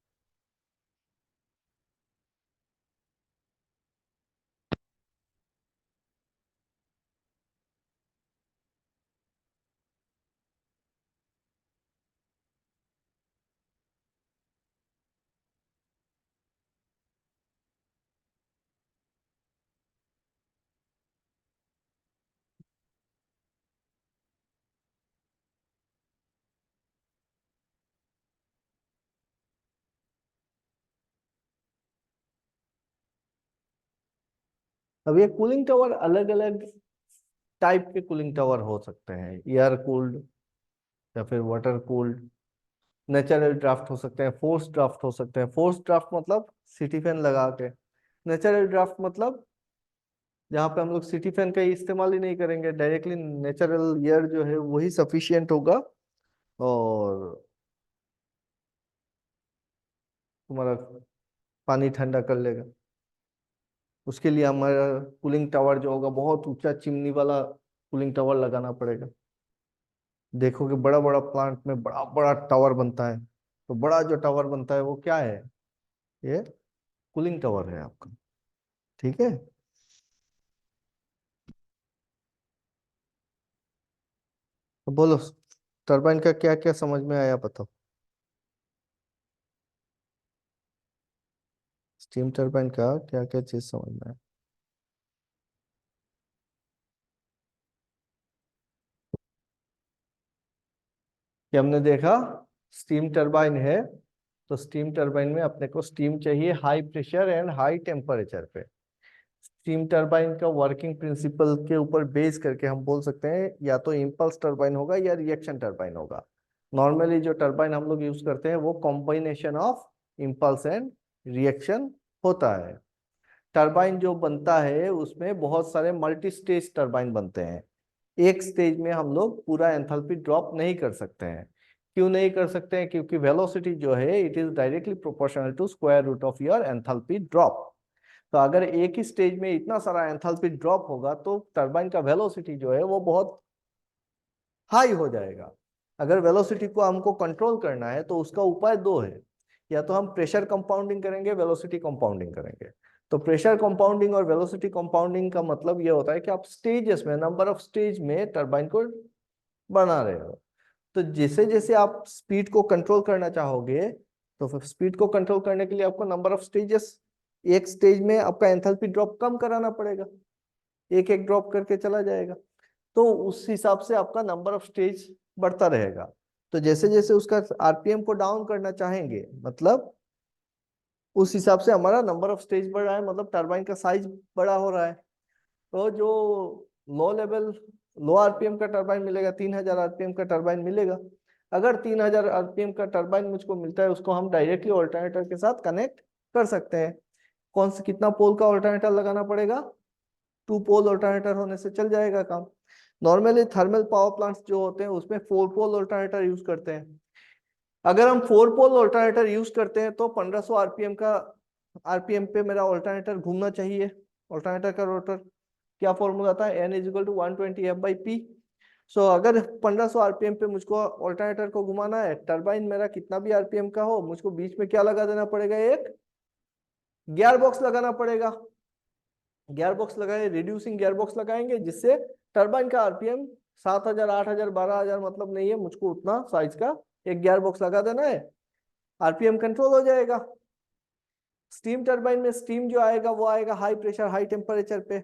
अब ये कूलिंग टावर अलग अलग टाइप के कूलिंग टावर हो सकते हैं, एयर कूल्ड या फिर वाटर कूल्ड। नेचुरल ड्राफ्ट हो सकते हैं, फोर्स ड्राफ्ट हो सकते हैं। फोर्स ड्राफ्ट मतलब सिटी फैन लगा के। नेचुरल ड्राफ्ट मतलब जहाँ पे हम लोग सिटी फैन का इस्तेमाल ही नहीं करेंगे, डायरेक्टली नेचुरल एयर जो है वही सफिशियंट होगा और तुम्हारा पानी ठंडा कर लेगा। उसके लिए हमारा कूलिंग टावर जो होगा बहुत ऊंचा चिमनी वाला कूलिंग टावर लगाना पड़ेगा। देखोगे बड़ा बड़ा प्लांट में बड़ा बड़ा टावर बनता है, तो बड़ा जो टावर बनता है वो क्या है? ये कूलिंग टावर है आपका। ठीक है। तो बोलो, टरबाइन का क्या क्या समझ में आया बताओ। स्टीम टरबाइन का क्या क्या चीज समझ में आया? कि हमने देखा स्टीम टरबाइन है, तो स्टीम टरबाइन में अपने को स्टीम चाहिए high pressure and high temperature पे। स्टीम टरबाइन का वर्किंग प्रिंसिपल के ऊपर बेस करके हम बोल सकते हैं या तो इम्पल्स टरबाइन होगा या रिएक्शन टरबाइन होगा। नॉर्मली जो टरबाइन हम लोग यूज करते हैं वो combination of impulse and reaction होता है। टरबाइन जो बनता है उसमें बहुत सारे मल्टी स्टेज टरबाइन बनते हैं। एक स्टेज में हम लोग पूरा एंथैल्पी ड्रॉप नहीं कर सकते हैं। क्यों नहीं कर सकते हैं? क्योंकि वेलोसिटी जो है it is directly proportional to square root of your enthalpy drop. तो अगर एक ही स्टेज में इतना सारा एंथैल्पी ड्रॉप होगा तो टरबाइन का वेलोसिटी जो है वो बहुत हाई हो जाएगा। अगर वेलोसिटी को हमको कंट्रोल करना है तो उसका उपाय दो है। या तो हम प्रेशर कंपाउंडिंग करेंगे, वेलोसिटी कंपाउंडिंग करेंगे। तो प्रेशर कंपाउंडिंग और वेलोसिटी कंपाउंडिंग का मतलब ये होता है कि आप स्टेजेस में, नंबर ऑफ स्टेज में टरबाइन को बना रहे हो। तो जैसे जैसे आप स्पीड को कंट्रोल करना चाहोगे तो फिर स्पीड को कंट्रोल करने के लिए आपको नंबर ऑफ स्टेजेस, एक स्टेज में आपका एंथैल्पी ड्रॉप कम कराना पड़ेगा। एक एक ड्रॉप करके चला जाएगा, तो उस हिसाब से आपका नंबर ऑफ स्टेज बढ़ता रहेगा। तो जैसे जैसे उसका आरपीएम को डाउन करना चाहेंगे, मतलब उस हिसाब से हमारा नंबर ऑफ स्टेज बढ़ रहा है, मतलब टरबाइन का साइज बड़ा हो रहा है। तो जो लो लेवल, लो आरपीएम का टरबाइन मिलेगा, 3000 आरपीएम का टरबाइन मिलेगा। अगर 3000 आरपीएम का टरबाइन मुझको मिलता है, उसको हम डायरेक्टली ऑल्टरनेटर के साथ कनेक्ट कर सकते हैं। कौन से कितना पोल का ऑल्टरनेटर लगाना पड़ेगा? 2 पोल ऑल्टरनेटर होने से चल जाएगा काम। नॉर्मली थर्मल पावर प्लांट्स जो होते हैं उसमें 4 पोल ऑल्टरनेटर यूज करते हैं। अगर हम 4 पोल ऑल्टरनेटर यूज करते हैं तो 1500 आरपीएम का, आरपीएम पे मेरा ऑल्टरनेटर घूमना चाहिए। ऑल्टरनेटर का रोटर क्या फॉर्मूला था? N is equal to 120 F/P। So अगर 1500 आरपीएम पे मुझको ऑल्टरनेटर को घुमाना है, टरबाइन मेरा कितना भी आरपीएम का हो, मुझको बीच में क्या लगा देना पड़ेगा? एक गियर बॉक्स लगाना पड़ेगा। गियर बॉक्स लगाए, रिड्यूसिंग गियर बॉक्स लगाएंगे जिससे टरबाइन का आरपीएम 7000, 8000, 12000 मतलब नहीं है, मुझको उतना साइज का एक गियर बॉक्स लगा देना है, आरपीएम कंट्रोल हो जाएगा। स्टीम टरबाइन में स्टीम जो आएगा वो आएगा हाई प्रेशर हाई टेम्परेचर पे।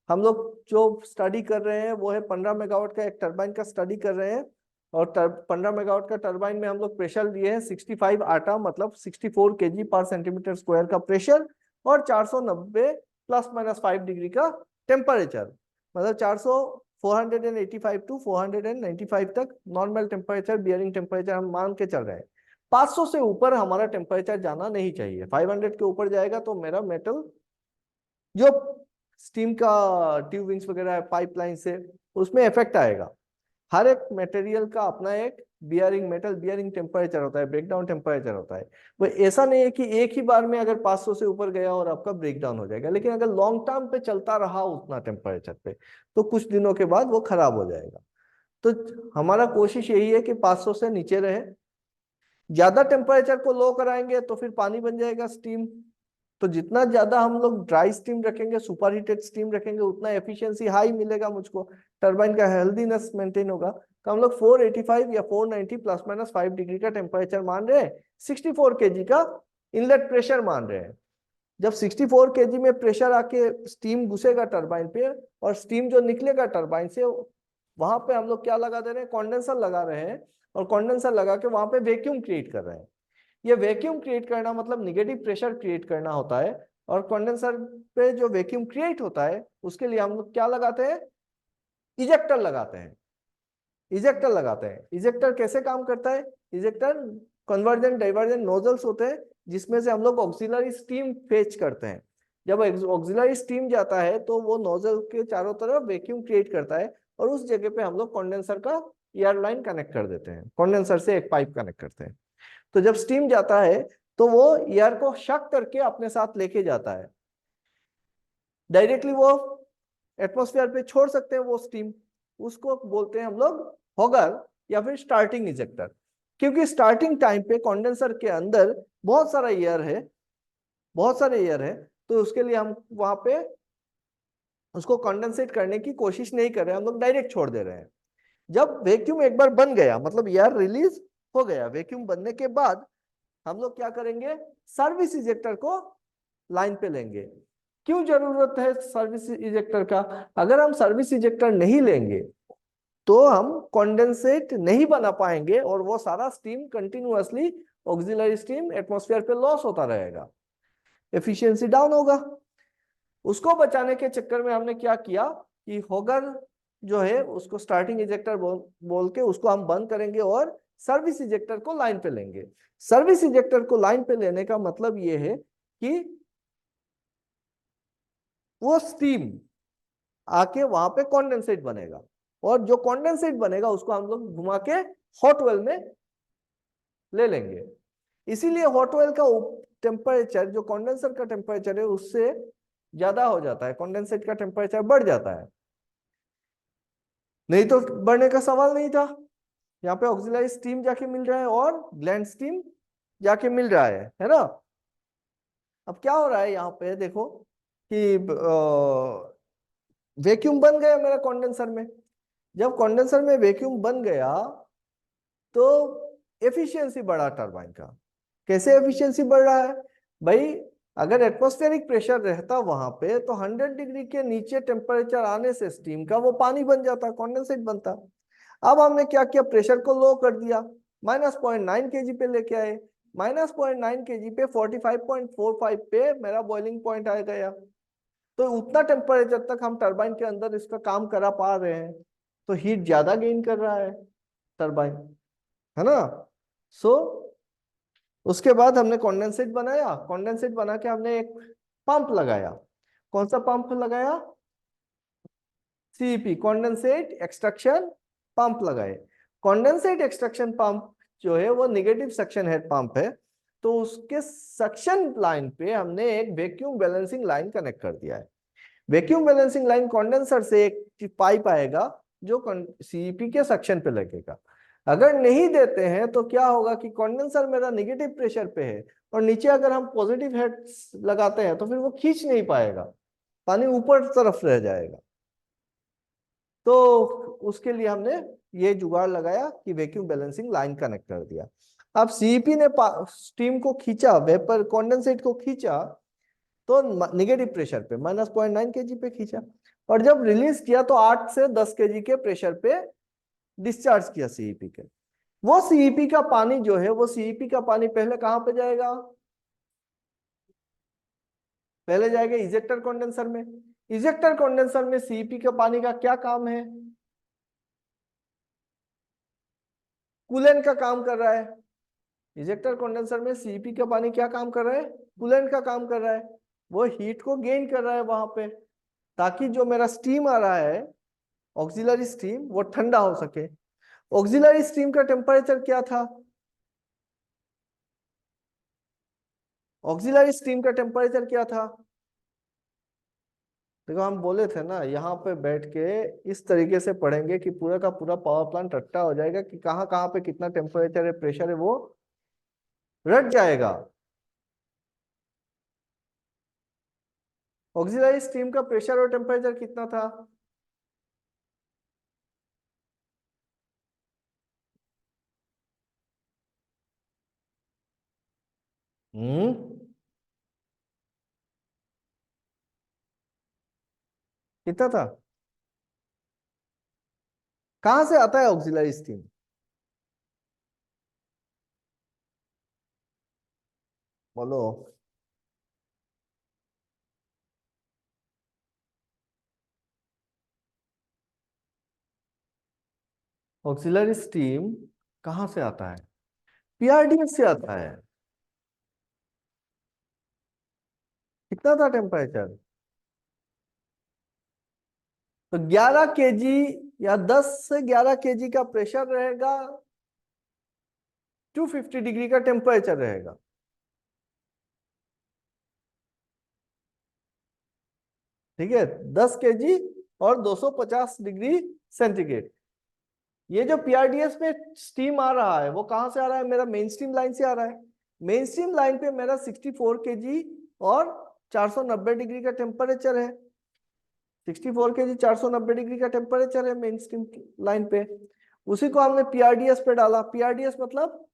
हम लोग जो स्टडी कर रहे हैं वो है 15 मेगावाट का एक टरबाइन का स्टडी कर रहे हैं। और 15 मेगावाट का टरबाइन में हम लोग प्रेशर लिए हैं 65 आटा, मतलब 64 kg/cm² का प्रेशर, और 490 ±5 डिग्री का टेम्परेचर। मतलब 485 टू 495 तक नॉर्मल टेम्परेचर, बियरिंग टेम्परेचर हम मान के चल रहे हैं। 500 से ऊपर हमारा टेम्परेचर जाना नहीं चाहिए। 500 के ऊपर जाएगा तो मेरा मेटल जो स्टीम का ट्यूबिंग्स वगैरह है पाइपलाइन से, उसमें इफेक्ट आएगा। हर एक मटेरियल का अपना एक बियरिंग, मेटल बियरिंग टेम्परेचर होता है, ब्रेकडाउन टेम्परेचर होता है। वो ऐसा नहीं है कि एक ही बार में अगर 500 से ऊपर गया और आपका ब्रेकडाउन हो जाएगा, लेकिन अगर लॉन्ग टर्म पे चलता रहा उतना टेम्परेचर पे तो कुछ दिनों के बाद वो खराब हो जाएगा। तो हमारा कोशिश यही है कि 500 से नीचे रहे। ज्यादा टेम्परेचर को लो कराएंगे तो फिर पानी बन जाएगा स्टीम। तो जितना ज्यादा हम लोग ड्राई स्टीम रखेंगे, सुपर हीटेड स्टीम रखेंगे, उतना एफिशिएंसी हाई मिलेगा मुझको, टरबाइन का हेल्दीनेस मेंटेन होगा। तो हम लोग 485 या 490 ±5 डिग्री का टेम्परेचर मान रहे हैं, 64 kg का इनलेट प्रेशर मान रहे हैं। जब 64 kg में प्रेशर आके स्टीम घुसेगा टरबाइन पे और स्टीम जो निकलेगा टरबाइन से, वहां पे हम लोग क्या लगा दे रहे हैं? कॉन्डेंसर लगा रहे हैं। और कॉन्डेंसर लगा के वहां पे वैक्यूम क्रिएट कर रहे हैं। ये वैक्यूम क्रिएट करना मतलब निगेटिव प्रेशर क्रिएट करना होता है। और कंडेंसर पे जो वैक्यूम क्रिएट होता है उसके लिए हम लोग क्या लगाते हैं? इजेक्टर लगाते हैं। इजेक्टर लगाते हैं। इजेक्टर कैसे काम करता है? इजेक्टर कन्वर्जेंट डाइवर्जेंट नोजल्स होते हैं जिसमें से हम लोग ऑक्सिलरी स्टीम फेच करते हैं। जब ऑक्सिलरी स्टीम जाता है तो वो नोजल के चारों तरफ वैक्यूम क्रिएट करता है और उस जगह पे हम लोग कंडेंसर का एयर लाइन कनेक्ट कर देते हैं, कंडेंसर से एक पाइप कनेक्ट करते हैं। तो जब स्टीम जाता है तो वो एयर को शक करके अपने साथ लेके जाता है, डायरेक्टली वो एटमॉस्फेयर पे छोड़ सकते हैं वो स्टीम, उसको बोलते हैं हम लोग हॉगर या फिर स्टार्टिंग इजेक्टर। क्योंकि स्टार्टिंग टाइम पे कंडेंसर के अंदर बहुत सारा एयर है, बहुत सारे एयर है, तो उसके लिए हम वहां पे उसको कंडेंसेट करने की कोशिश नहीं कर रहे हैं, हम लोग डायरेक्ट छोड़ दे रहे हैं। जब वैक्यूम एक बार बन गया, मतलब एयर रिलीज हो गया, वैक्यूम बनने के बाद हम लोग क्या करेंगे, सर्विस इजेक्टर को लाइन पे लेंगे। क्यों जरूरत है सर्विस इजेक्टर का? अगर हम सर्विस इजेक्टर नहीं लेंगे तो हम कंडेंसेट नहीं बना पाएंगे और वो सारा steam continuously auxiliary steam atmosphere पे लॉस होता रहेगा, एफिशिएंसी डाउन होगा। उसको बचाने के चक्कर में हमने क्या किया कि होगर जो है उसको स्टार्टिंग इजेक्टर बोल के उसको हम बंद करेंगे और सर्विस इजेक्टर को लाइन पे लेंगे। सर्विस इजेक्टर को लाइन पे लेने का मतलब ये है कि वो स्टीम आके वहां पे कॉन्डेंसेट बनेगा और जो कॉन्डेंसेट बनेगा उसको हम लोग घुमा के हॉट वेल में ले लेंगे। इसीलिए हॉट वेल का टेम्परेचर जो कंडेंसर का टेम्परेचर है उससे ज्यादा हो जाता है, कंडेंसेट का टेम्परेचर बढ़ जाता है। नहीं तो बढ़ने का सवाल नहीं था। यहाँ पे ऑक्सिलरी स्टीम जाके मिल रहा है और ग्लैंड स्टीम जाके मिल रहा है ना। अब क्या हो रहा है यहाँ पे देखो कि वैक्यूम बन गया मेरा कंडेंसर में। जब कंडेंसर में वैक्यूम बन गया तो एफिशिएंसी बढ़ा टरबाइन का। कैसे एफिशिएंसी बढ़ रहा है भाई? अगर एटमॉस्फेरिक प्रेशर रहता वहां पे तो 100 डिग्री के नीचे टेम्परेचर आने से स्टीम का वो पानी बन जाता, कंडेंसेट बनता। अब हमने क्या किया, प्रेशर को लो कर दिया, -0.9 kg पे लेके आए। -0.9 kg पे 45.45 पे मेरा बॉइलिंग पॉइंट आ गया। तो उतना टेम्परेचर तक हम टरबाइन के अंदर इसका काम करा पा रहे हैं, तो हीट ज्यादा गेन कर रहा है टरबाइन, है ना। सो उसके बाद हमने कंडेंसेट बनाया, कंडेंसेट बना के हमने एक पंप लगाया। कौन सा पंप लगाया? सीईपी, कंडेंसेट एक्सट्रैक्शन पंप लगाए। कंडेंसेट एक्सट्रैक्शन पंप जो है वो नेगेटिव सक्शन हेड पंप है, तो उसके सक्शन लाइन पे हमने एक वैक्यूम बैलेंसिंग लाइन कनेक्ट कर दिया है। वैक्यूम बैलेंसिंग लाइन कंडेंसर से एक पाइप आएगा जो सीईपी के सक्शन पे लगेगा। अगर नहीं देते हैं तो क्या होगा कि कंडेंसर मेरा नेगेटिव प्रेशर पे है और नीचे अगर हम पॉजिटिव हेड लगाते हैं तो फिर वो खींच नहीं पाएगा, पानी ऊपर तरफ रह जाएगा। तो उसके लिए हमने ये जुगाड़ लगाया कि वैक्यूम बैलेंसिंग लाइन कनेक्ट कर दिया। अब सीईपी ने स्टीम को खींचा, वेपर कंडेंसेट को खींचा तो निगेटिव प्रेशर पे -0.9 kg पे खींचा, और जब रिलीज किया तो 8 से 10 kg के प्रेशर पे डिस्चार्ज किया सीईपी के। वो सीईपी का पानी जो है, वो सीईपी का पानी पहले कहां पे जाएगा? पहले जाएगा इजेक्टर कंडेंसर में। इजेक्टर कंडेंसर में सीईपी का पानी का क्या काम है? कूलेंट का काम कर रहा है। इजेक्टर कंडेंसर में सीईपी का पानी क्या काम कर रहा है? कूलेंट का काम कर रहा है। वो हीट को गेन कर रहा है वहां पे, ताकि जो मेरा स्टीम आ रहा है ऑक्सिलरी स्टीम वो ठंडा हो सके। ऑक्सिलरी स्टीम का टेम्परेचर क्या था? ऑक्सिलरी स्टीम का टेम्परेचर क्या था? देखो हम बोले थे ना, यहाँ पे बैठ के इस तरीके से पढ़ेंगे कि पूरा का पूरा पावर प्लांट रट्टा हो जाएगा कि कहाँ कहाँ पे कितना टेम्परेचर है, प्रेशर है, वो रट जाएगा। ऑक्सिलरी स्टीम का प्रेशर और टेम्परेचर कितना था? हम्म, कितना था? कहाँ से आता है ऑक्सिलरी स्टीम? बोलो। ऑक्सिलरी स्टीम कहाँ से आता है? पीआरडीएस से आता है। कितना था टेम्परेचर? तो 11 केजी या 10 से 11 केजी का प्रेशर रहेगा, 250 डिग्री का टेम्परेचर रहेगा। ठीक है, 10 केजी और 250 डिग्री सेंटीग्रेड। ये जो पीआरडीएस में स्टीम आ रहा है वो कहां से आ रहा है? मेरा मेन स्ट्रीम लाइन से आ रहा है। मेन स्ट्रीम लाइन पे मेरा 64 केजी और 490 डिग्री का टेम्परेचर है। 64 केजी, 490 डिग्री का टेम्परेचर है मेन स्ट्रीम लाइन पे। उसी को हमने पीआरडीएस पे डाला। पीआरडीएस मतलब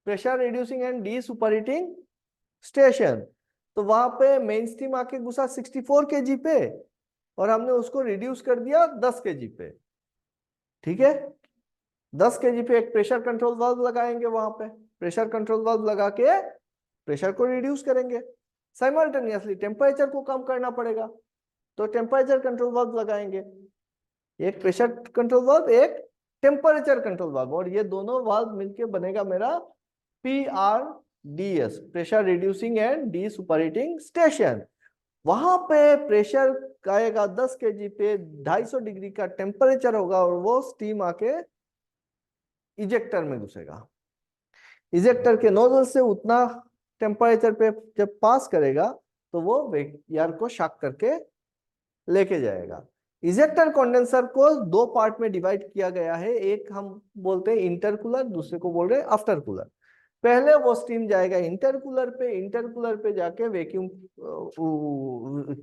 pressure reducing and D super heating station. तो वहां पे मेन स्ट्रीम आके घुसा 64 केजी पे, और हमने उसको रिड्यूस कर दिया 10 केजी पे। ठीक है, 10 केजी पे एक प्रेशर कंट्रोल वाल्व लगाएंगे वहां पे। प्रेशर कंट्रोल वाल्व लगा के प्रेशर को रिड्यूस करेंगे। साइमल्टेनियसली टेम्परेचर को कम करना पड़ेगा, तो टेम्परेचर कंट्रोल वाल्व लगाएंगे। एक प्रेशर कंट्रोल वाल्व, एक टेम्परेचर कंट्रोल वाल्व, और ये दोनों वाल्व मिलके बनेगा मेरा PRDS, pressure reducing and D super heating station. वहां पे प्रेशर आएगा 10 केजी पे, 250 डिग्री का टेम्परेचर होगा, और वो स्टीम आके इजेक्टर में घुसेगा। इजेक्टर के नोजल से उतना टेम्परेचर पे जब पास करेगा तो वो यार को शॉक करके लेके जाएगा। इजेक्टर कंडेंसर को दो पार्ट में डिवाइड किया गया है। एक हम बोलते हैं इंटरकूलर, दूसरे को बोल रहे हैं आफ्टर कूलर। पहले वो स्टीम जाएगा इंटरकूलर पे। इंटरकूलर पे जाके वैक्यूम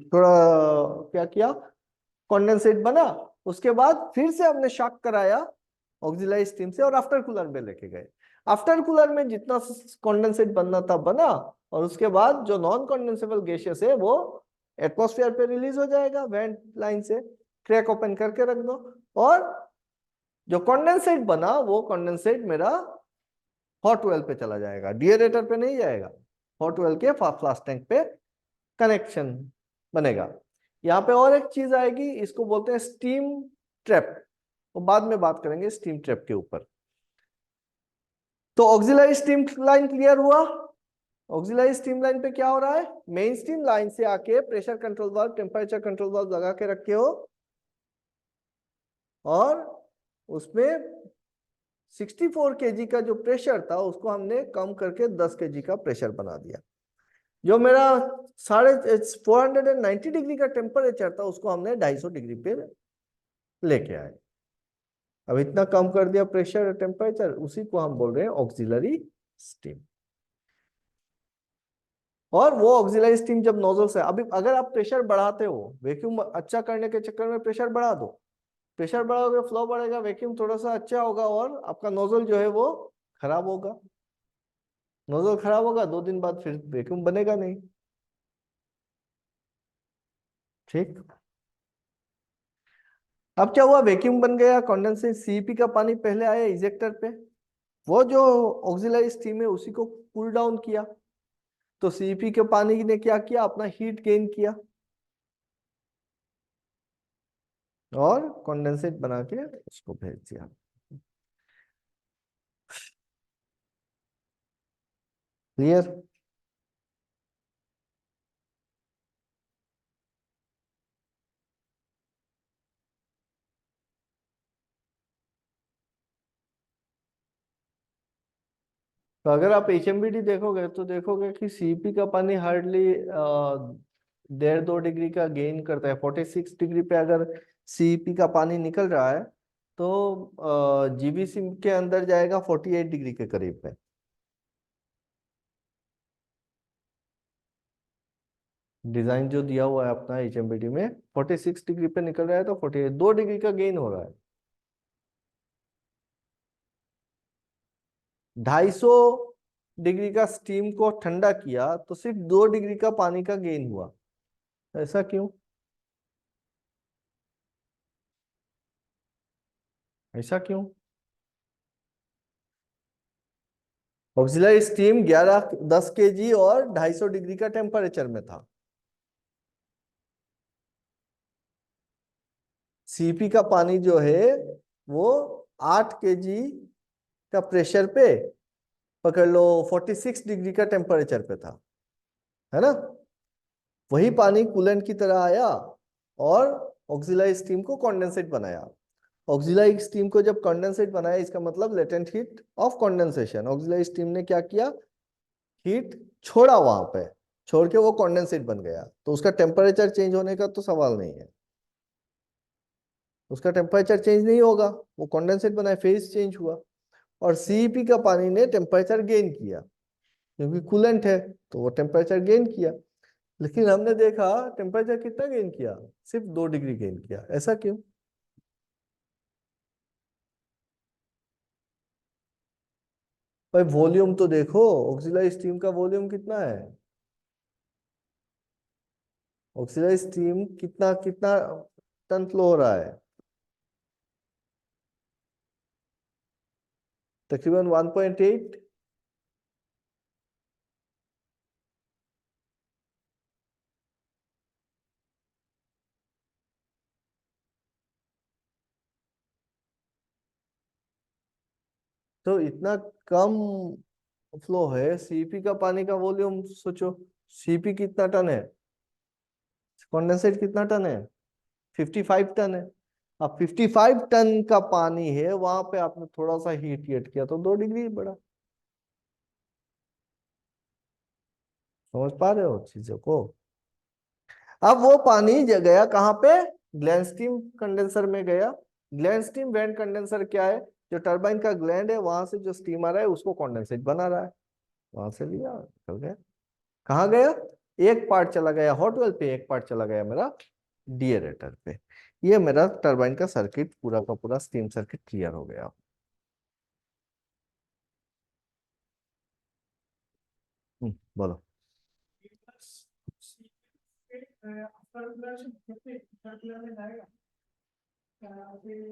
थोड़ा क्या किया, कंडेंसेट बना। उसके बाद फिर से हमने शॉक कराया ऑक्सिलाइज स्टीम से, और आफ्टर कूलर में लेके गए। आफ्टर कूलर में जितना कंडेंसेट बनना था बना, और उसके बाद जो नॉन कंडेंसेबल गैसेस है वो एटमॉस्फेयर पे रिलीज हो जाएगा वेंट लाइन से। क्रैक ओपन करके रख दो, और जो कंडेंसेट बना वो कंडेंसेट मेरा हॉट वेल पे चला जाएगा, डिएरेटर पे नहीं जाएगा। हॉट वेल के फ्लास्क टैंक पे कनेक्शन बनेगा। यहाँ पे और एक चीज आएगी, इसको बोलते हैं स्टीम ट्रैप। वो बाद में बात करेंगे स्टीम ट्रैप के ऊपर। तो ऑक्सिलरी स्टीम लाइन क्लियर हुआ। ऑक्सिलरी स्टीम लाइन पे क्या हो रहा है? मेन स्टीम लाइन से आके pressure control valve, temperature control valve लगा के रखे हो, और उसमें 64 केजी का जो प्रेशर था उसको हमने कम करके 10 केजी का प्रेशर बना दिया। जो मेरा 490 डिग्री का टेम्परेचर था उसको हमने 250 डिग्री पे लेके आए। अब इतना कम कर दिया प्रेशर और टेम्परेचर, उसी को हम बोल रहे हैं ऑक्सिलरी स्टीम। और वो ऑक्सिलरी स्टीम जब नोजल से, अभी अगर आप प्रेशर बढ़ाते हो, वैक्यूम अच्छा करने के चक्कर में प्रेशर बढ़ा दो, प्रेशर बढ़ाओगे फ्लो बढ़ेगा, वैक्यूम थोड़ा सा अच्छा होगा, और आपका नोजल जो है वो खराब होगा। नोजल खराब होगा, 2 दिन बाद फिर वैक्यूम बनेगा नहीं। ठीक, अब क्या हुआ? वैक्यूम बन गया, कंडेंसेट सीईपी का पानी पहले आया इजेक्टर पे। वो जो ऑक्सिलरी स्टीम है उसी को कूल डाउन किया। तो सीईपी के पानी ने क्या किया? अपना हीट गेन किया, और कंडेंसेट बना के उसको भेज दिया। क्लियर? तो अगर आप एचएमबीडी देखोगे तो देखोगे कि सीपी का पानी हार्डली 1.5-2 डिग्री का गेन करता है। 46 डिग्री पे अगर सीपी का पानी निकल रहा है तो जीबीसी के अंदर जाएगा 48 डिग्री के करीब में। डिजाइन जो दिया हुआ है अपना एचएमबीडी में, 46 डिग्री पे निकल रहा है, तो 2 डिग्री का गेन हो रहा है। 250 डिग्री का स्टीम को ठंडा किया तो सिर्फ 2 डिग्री का पानी का गेन हुआ। ऐसा क्यों? ऐसा क्यों? ऑक्सिलरी स्टीम 10 केजी और 250 डिग्री का टेम्परेचर में था। सीपी का पानी जो है वो 8 केजी का प्रेशर पे पकड़ लो 46 डिग्री का टेम्परेचर पे था, है ना। वही पानी कूलेंट की तरह आया और ऑक्सिलाइज स्टीम को कॉन्डेंसेट बनाया। ऑक्सिलाइज स्टीम को जब कॉन्डेंसेट बनाया, इसका मतलब latent heat of condensation. Auxiliary steam ने क्या किया, हीट छोड़ा वहां पे, छोड़ के वो कॉन्डेंसेट बन गया, तो उसका टेम्परेचर चेंज होने का तो सवाल नहीं है। उसका टेम्परेचर चेंज नहीं होगा, वो कॉन्डेंसेट बना, फेज चेंज हुआ। और सीईपी का पानी ने टेम्परेचर गेन किया, क्योंकि कूलेंट है तो वो टेम्परेचर गेन किया। लेकिन हमने देखा टेम्परेचर कितना गेन किया, सिर्फ 2 डिग्री गेन किया। ऐसा क्यों? भाई वॉल्यूम तो देखो, ऑक्सिलाइज स्टीम का वॉल्यूम कितना है। ऑक्सिलाइज स्टीम कितना कितना टन फ्लो हो रहा है, तकरीबन 1.8। तो इतना कम फ्लो है, सीपी का पानी का वॉल्यूम सोचो, सीपी कितना टन है, कंडेंसेट कितना टन है, 55 टन है। अब 55 टन का पानी है, वहां पे आपने थोड़ा सा हीट एड किया तो 2 डिग्री बढ़ा। समझ पा रहे हो चीजों को। अब वो पानी गया कहाँ पे, ग्लैंड स्टीम कंडेंसर में गया। ग्लैंड स्टीम वेंट कंडेंसर क्या है, जो टरबाइन का ग्लैंड है वहां से जो स्टीम आ रहा है उसको कंडेंसेट बना रहा है। वहां से लिया, निकल गया। कहाँ गया, एक पार्ट चला गया हॉट वेल पे, एक पार्ट चला गया मेरा डिएरेटर पे। ये मेरा टरबाइन का सर्किट पूरा का पूरा स्टीम सर्किट क्लियर हो गया। बोलो।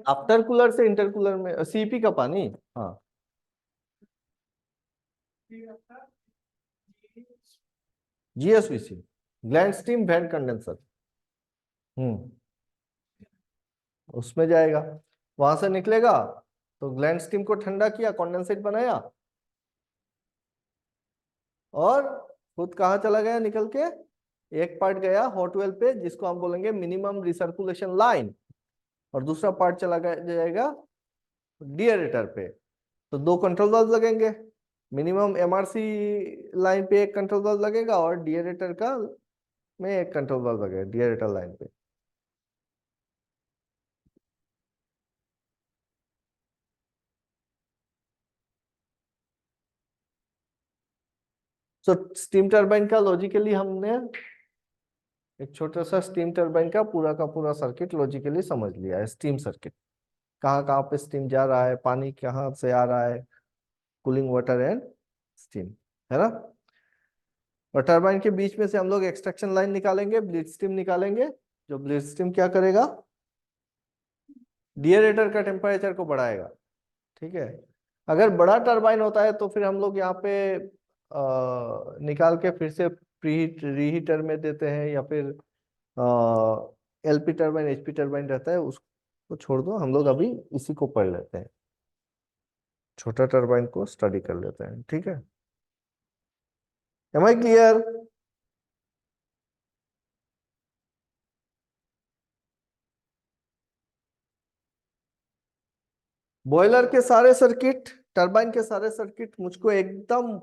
आफ्टर कूलर से इंटर कूलर में सीपी का पानी, हाँ। जीएसवीसी, ग्लैंड स्टीम वेंट कंडेंसर। हम्म, उसमें जाएगा, वहां से निकलेगा तो ग्लैंड स्टीम को ठंडा किया, कंडेंसेट बनाया, और खुद कहाँ चला गया निकल के, एक पार्ट गया हॉट वेल पे जिसको हम बोलेंगे मिनिमम रिसर्कुलेशन लाइन, और दूसरा पार्ट चला जाएगा डिएरेटर पे। तो दो कंट्रोल वाल्व लगेंगे, मिनिमम एमआरसी लाइन पे एक कंट्रोल वाल्व लगेगा और डिएरेटर का में एक कंट्रोल वाल्व लगेगा डिएरेटर लाइन पे। सो स्टीम टरबाइन का लॉजिकली हमने एक छोटा सा स्टीम टरबाइन का पूरा सर्किट लॉजिकली समझ लिया है। स्टीम सर्किट, कहाँ कहाँ पे स्टीम जा रहा है, पानी कहाँ से आ रहा है, कूलिंग वाटर एंड स्टीम, है ना। और टरबाइन के बीच में से हम लोग एक्सट्रैक्शन लाइन निकालेंगे, ब्लीड स्टीम निकालेंगे। जो ब्लीड स्टीम क्या करेगा, डिएरेटर का टेम्परेचर को बढ़ाएगा। ठीक है, अगर बड़ा टरबाइन होता है तो फिर हम लोग यहाँ पे निकाल के फिर से प्रीहीट रीहीटर में देते हैं, या फिर एलपी टरबाइन एचपी टरबाइन रहता है उसको छोड़ दो, हम लोग अभी इसी को पढ़ लेते हैं, छोटा टरबाइन को स्टडी कर लेते हैं। ठीक है, एम आई क्लियर। बॉयलर के सारे सर्किट, टरबाइन के सारे सर्किट मुझको एकदम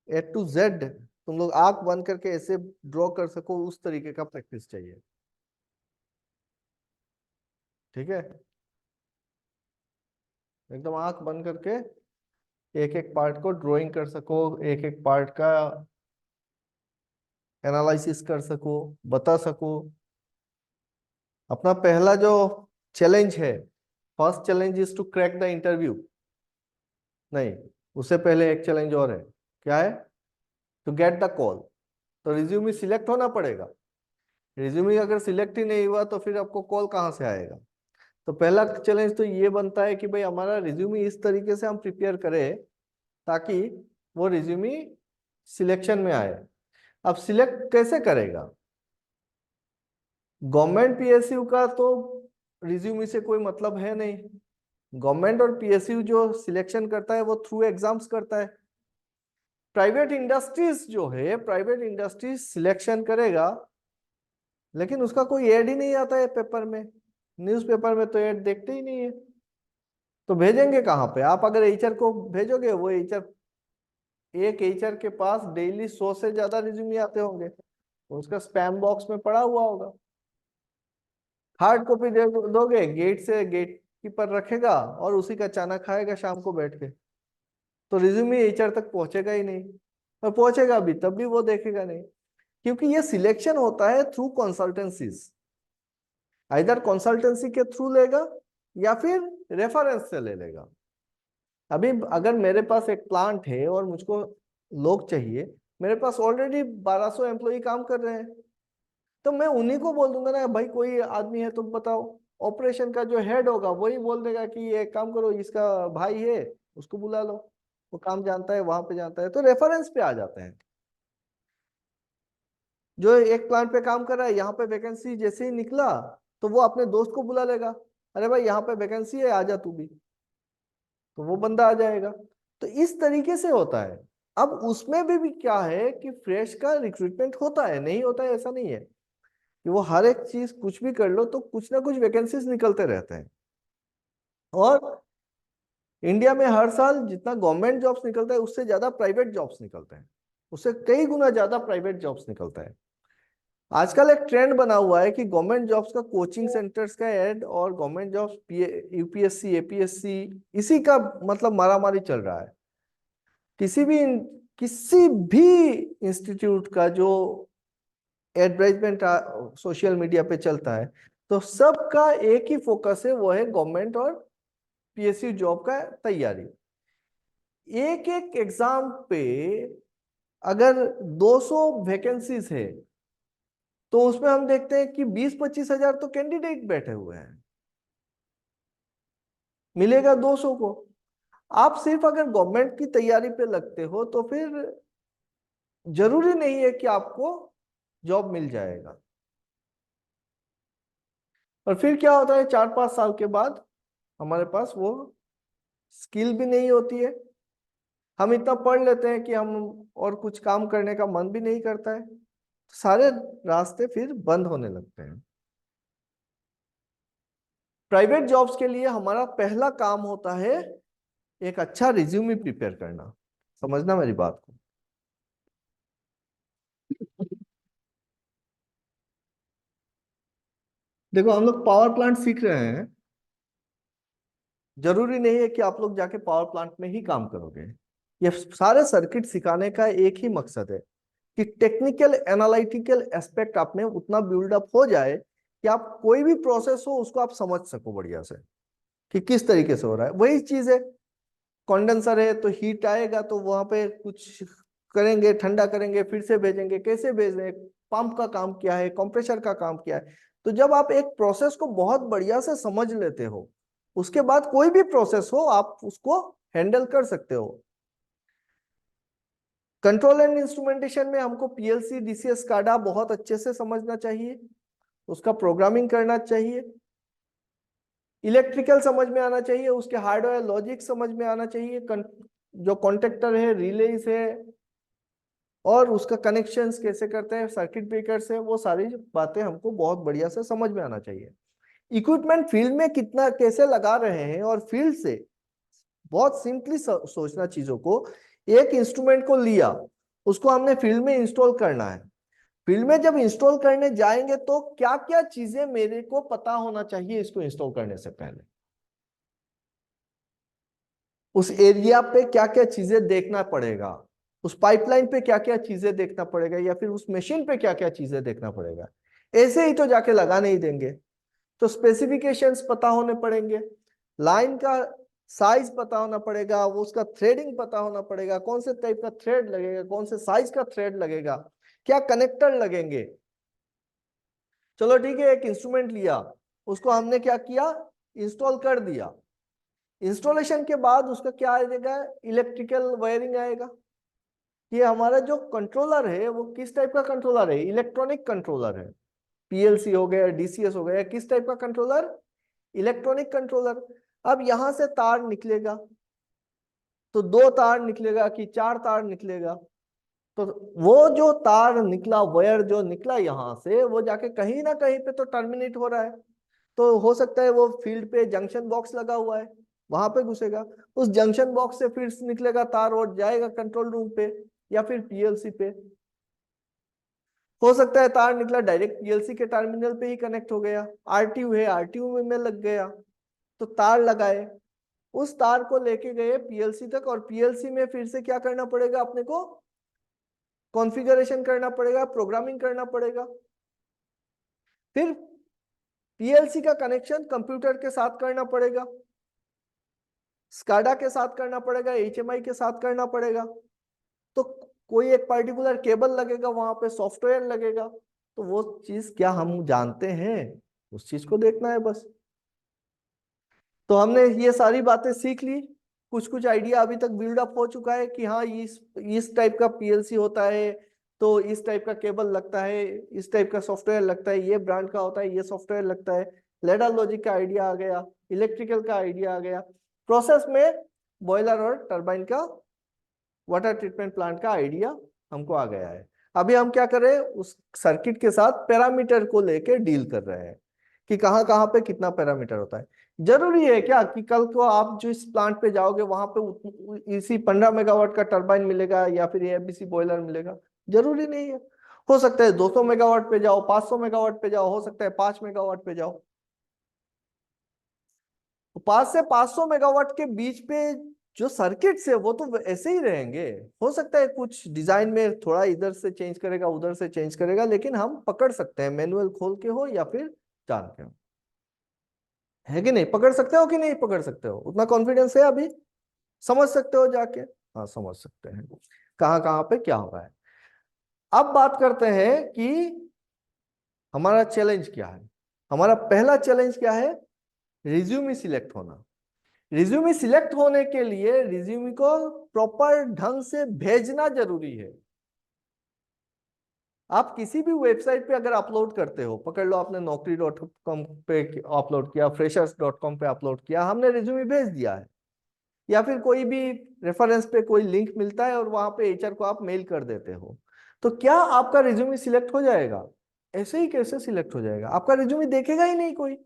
A to Z, तुम लोग आंख बंद करके ऐसे ड्रॉ कर सको उस तरीके का प्रैक्टिस चाहिए। ठीक है, एकदम आंख बंद करके एक एक पार्ट को ड्राइंग कर सको, एक एक पार्ट का एनालिसिस कर सको, बता सको। अपना पहला जो चैलेंज है, first challenge is to crack the interview. नहीं, उससे पहले एक चैलेंज और है, क्या है, टू गेट द कॉल। तो रिज्यूमी सिलेक्ट होना पड़ेगा। रिज्यूमी अगर सिलेक्ट ही नहीं हुआ तो फिर आपको कॉल कहाँ से आएगा। तो पहला चैलेंज तो ये बनता है कि भाई हमारा रिज्यूमी इस तरीके से हम प्रिपेयर करें ताकि वो रिज्यूमी सिलेक्शन में आए। अब सिलेक्ट कैसे करेगा, गवर्नमेंट पीएसयू का तो रिज्यूमी से कोई मतलब है नहीं, गवर्नमेंट और पीएसयू जो सिलेक्शन करता है वो थ्रू एग्जाम्स करता है। प्राइवेट इंडस्ट्रीज जो है, प्राइवेट इंडस्ट्रीज सिलेक्शन करेगा, लेकिन उसका कोई ऐड ही नहीं आता है पेपर में, न्यूज़पेपर में तो ऐड देखते ही नहीं है। तो भेजेंगे कहाँ पे? आप अगर एचआर को भेजोगे, वो एचआर, एक एचआर के पास डेली 100 से ज्यादा रिज्यूमे आते होंगे, तो उसका स्पैम बॉक्स में पड़ा हुआ होगा। हार्ड कॉपी दे दोगे, गेट से गेट कीपर रखेगा और उसी का चाना खाएगा शाम को बैठ के, तो रिज्यूमे एचआर तक पहुंचेगा ही नहीं। और पहुंचेगा भी तब भी वो देखेगा नहीं, क्योंकि ये सिलेक्शन होता है थ्रू कंसल्टेंसीज। आइदर कंसल्टेंसी के थ्रू लेगा या फिर रेफरेंस से ले लेगा। अभी अगर मेरे पास एक प्लांट है और मुझको लोग चाहिए, मेरे पास ऑलरेडी 1200 एम्प्लॉय काम कर रहे हैं, तो मैं उन्हीं को बोल दूंगा ना, भाई कोई आदमी है तो बताओ। ऑपरेशन का जो हेड होगा वही बोल देगा कि ये काम करो, इसका भाई है उसको बुला लो, वो काम जानता है, वहां पे जानता है, तो रेफरेंस पे आ जाते हैं। जो एक प्लांट पे काम कर रहा है, यहाँ पे वैकेंसी जैसे ही निकला तो वो अपने दोस्त को बुला लेगा, अरे भाई यहाँ पे वैकेंसी है, आजा तू भी, तो वो बंदा आ जाएगा। तो इस तरीके से होता है। अब उसमें भी क्या है कि फ्रेश का रिक्रूटमेंट होता है, नहीं होता है ऐसा नहीं है कि वो हर एक चीज कुछ भी कर लो तो कुछ ना कुछ वैकेंसीज निकलते रहते हैं। और इंडिया में हर साल जितना गवर्नमेंट जॉब्स निकलता है उससे ज्यादा प्राइवेट जॉब्स निकलते हैं, उससे कई गुना ज्यादा प्राइवेट जॉब्स निकलता है। आजकल एक ट्रेंड बना हुआ है कि गवर्नमेंट जॉब्स का कोचिंग सेंटर्स का ऐड और गवर्नमेंट जॉब्स यूपीएससी एपीएससी इसी का मतलब मारामारी चल रहा है। किसी भी इंस्टीट्यूट का जो एडवर्टाइजमेंट सोशल मीडिया पे चलता है, तो सबका एक ही फोकस है, वो है गवर्नमेंट और पीएसयू जॉब का तैयारी। एक एक एग्जाम पे अगर 200 वैकेंसीज है, तो उसमें हम देखते हैं कि 20-25 हजार तो कैंडिडेट बैठे हुए हैं, मिलेगा 200 को। आप सिर्फ अगर गवर्नमेंट की तैयारी पे लगते हो तो फिर जरूरी नहीं है कि आपको जॉब मिल जाएगा। और फिर क्या होता है, 4-5 साल के बाद हमारे पास वो स्किल भी नहीं होती है, हम इतना पढ़ लेते हैं कि हम और कुछ काम करने का मन भी नहीं करता है, तो सारे रास्ते फिर बंद होने लगते हैं। प्राइवेट जॉब्स के लिए हमारा पहला काम होता है एक अच्छा रिज्यूमे प्रिपेयर करना। समझना मेरी बात को। देखो, हम लोग पावर प्लांट सीख रहे हैं, जरूरी नहीं है कि आप लोग जाके पावर प्लांट में ही काम करोगे। ये सारे सर्किट सिखाने का एक ही मकसद है कि टेक्निकल एनालिटिकल एस्पेक्ट आप में उतना बिल्डअप हो जाए कि आप कोई भी प्रोसेस हो उसको आप समझ सको बढ़िया से कि किस तरीके से हो रहा है। वही चीज है, कंडेंसर है तो हीट आएगा तो वहां पे कुछ करेंगे, ठंडा करेंगे, फिर से भेजेंगे, कैसे भेज रहे हैं, पंप का काम क्या है, कंप्रेसर का काम क्या है। तो जब आप एक प्रोसेस को बहुत बढ़िया से समझ लेते हो, उसके बाद कोई भी प्रोसेस हो आप उसको हैंडल कर सकते हो। कंट्रोल एंड इंस्ट्रूमेंटेशन में हमको पीएलसी डीसीएस स्काडा बहुत अच्छे से समझना चाहिए, उसका प्रोग्रामिंग करना चाहिए, इलेक्ट्रिकल समझ में आना चाहिए, उसके हार्डवेयर लॉजिक समझ में आना चाहिए, जो कॉन्टेक्टर है, रिलेज है, और उसका कनेक्शंस कैसे करते हैं, सर्किट ब्रेकर से, वो सारी बातें हमको बहुत बढ़िया से समझ में आना चाहिए। इक्विपमेंट फील्ड में कितना कैसे लगा रहे हैं, और फील्ड से बहुत सिंपली सोचना चीजों को। एक इंस्ट्रूमेंट को लिया, उसको हमने फील्ड में इंस्टॉल करना है। फील्ड में जब इंस्टॉल करने जाएंगे तो क्या क्या चीजें मेरे को पता होना चाहिए इसको इंस्टॉल करने से पहले, उस एरिया पे क्या क्या चीजें देखना पड़ेगा, उस पाइपलाइन पे क्या क्या चीजें देखना पड़ेगा, या फिर उस मशीन पे क्या क्या चीजें देखना पड़ेगा। ऐसे ही तो जाके लगा नहीं देंगे। तो स्पेसिफिकेशंस पता होने पड़ेंगे, लाइन का साइज पता होना पड़ेगा, वो उसका थ्रेडिंग पता होना पड़ेगा, कौन से टाइप का थ्रेड लगेगा, कौन से साइज का थ्रेड लगेगा, क्या कनेक्टर लगेंगे। चलो ठीक है, एक इंस्ट्रूमेंट लिया, उसको हमने क्या किया, इंस्टॉल कर दिया। इंस्टॉलेशन के बाद उसका क्या आएगा, इलेक्ट्रिकल वायरिंग आएगा। ये हमारा जो कंट्रोलर है वो किस टाइप का कंट्रोलर है, इलेक्ट्रॉनिक कंट्रोलर है। पीएलसी हो गया, डीसीएस हो गया, किस टाइप का कंट्रोलर, इलेक्ट्रॉनिक कंट्रोलर। अब यहां से तार निकलेगा तो 2 तार निकलेगा कि 4 तार निकलेगा? तो वो जो तार निकला, वायर जो निकला यहां से, वो जाके कहीं ना कहीं पे तो टर्मिनेट हो रहा है। तो हो सकता है वो फील्ड पे जंक्शन बॉक्स लगा हुआ है, वहां पे घुसेगा। उस जंक्शन बॉक्स से फिर निकलेगा तार और जाएगा कंट्रोल रूम पे या फिर पीएलसी पे। हो सकता है तार निकला डायरेक्ट पीएलसी के टर्मिनल पे ही कनेक्ट हो गया, आरटीयू है आरटीयू में लग गया। तो तार लगाए, उस तार को लेके गए पीएलसी तक, और पीएलसी में फिर से क्या करना पड़ेगा अपने को? कॉन्फ़िगरेशन करना पड़ेगा, प्रोग्रामिंग करना पड़ेगा। फिर पीएलसी का कनेक्शन कंप्यूटर के साथ करना पड़ेगा, स्काडा के साथ करना पड़ेगा, एचएमआई के साथ करना पड़ेगा। तो कोई एक पर्टिकुलर केबल लगेगा, वहां पे सॉफ्टवेयर लगेगा। तो वो चीज क्या हम जानते हैं? उस चीज को देखना है बस। तो हमने ये सारी बातें सीख ली, कुछ कुछ आइडिया अभी तक बिल्ड अप हो चुका है कि हाँ इस टाइप का पीएलसी होता है, तो इस टाइप का केबल लगता है, इस टाइप का सॉफ्टवेयर लगता है, ये ब्रांड का होता है, ये सॉफ्टवेयर लगता है। लेडर लॉजिक का आइडिया आ गया, इलेक्ट्रिकल का आइडिया आ गया, प्रोसेस में बॉयलर और टरबाइन का, वाटर ट्रीटमेंट प्लांट का आइडिया हमको आ गया है। अभी हम क्या कर रहे हैं, उस सर्किट के साथ पैरामीटर को लेके डील कर रहे हैं कि कहाँ कहाँ पे कितना पैरामीटर होता है। जरूरी है क्या कि कल को आप जो इस प्लांट पे जाओगे वहां पे इसी 15 मेगावाट का टरबाइन मिलेगा या फिर एबीसी बॉयलर मिलेगा? जरूरी नहीं है। हो सकता है 200 मेगावाट पे जाओ, 500 मेगावाट पे जाओ, हो सकता है 5 मेगावाट पे जाओ। 5 से 500 मेगावाट के बीच पे जो सर्किट्स है वो तो ऐसे ही रहेंगे। हो सकता है कुछ डिजाइन में थोड़ा इधर से चेंज करेगा, उधर से चेंज करेगा, लेकिन हम पकड़ सकते हैं, मैनुअल खोल के हो या फिर जान के हो। है कि नहीं? पकड़ सकते हो कि नहीं पकड़ सकते हो? उतना कॉन्फिडेंस है अभी? समझ सकते हो जाके? हाँ समझ सकते हैं कहाँ कहाँ पे क्या हो रहा है। अब बात करते हैं कि हमारा चैलेंज क्या है। हमारा पहला चैलेंज क्या है? रिज्यूमी सिलेक्ट होना। रिज्यूमी सिलेक्ट होने के लिए रिज्यूमी को प्रॉपर ढंग से भेजना जरूरी है। आप किसी भी वेबसाइट पे अगर अपलोड करते हो, पकड़ लो आपने naukri.com पे अपलोड किया, freshers.com पे अपलोड किया, हमने रिज्यूमी भेज दिया है, या फिर कोई भी रेफरेंस पे कोई लिंक मिलता है और वहां पे एचआर को आप मेल कर देते हो, तो क्या आपका रिज्यूमी सिलेक्ट हो जाएगा? ऐसे ही कैसे सिलेक्ट हो जाएगा? आपका रिज्यूमी देखेगा ही नहीं कोई।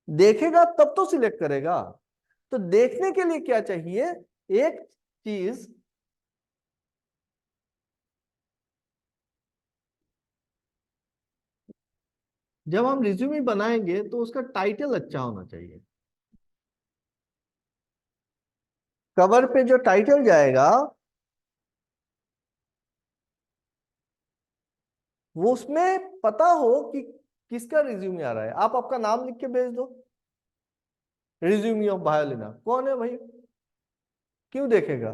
देखेगा तब तो सिलेक्ट करेगा। तो देखने के लिए क्या चाहिए? एक चीज, जब हम रिज्यूमे बनाएंगे तो उसका टाइटल अच्छा होना चाहिए। कवर पे जो टाइटल जाएगा वो उसमें पता हो कि किसका रिज्यूमे आ रहा है। आप आपका नाम लिख के भेज दो, रिज्यूमे ऑफ बायोलिना, कौन है भाई? क्यों देखेगा?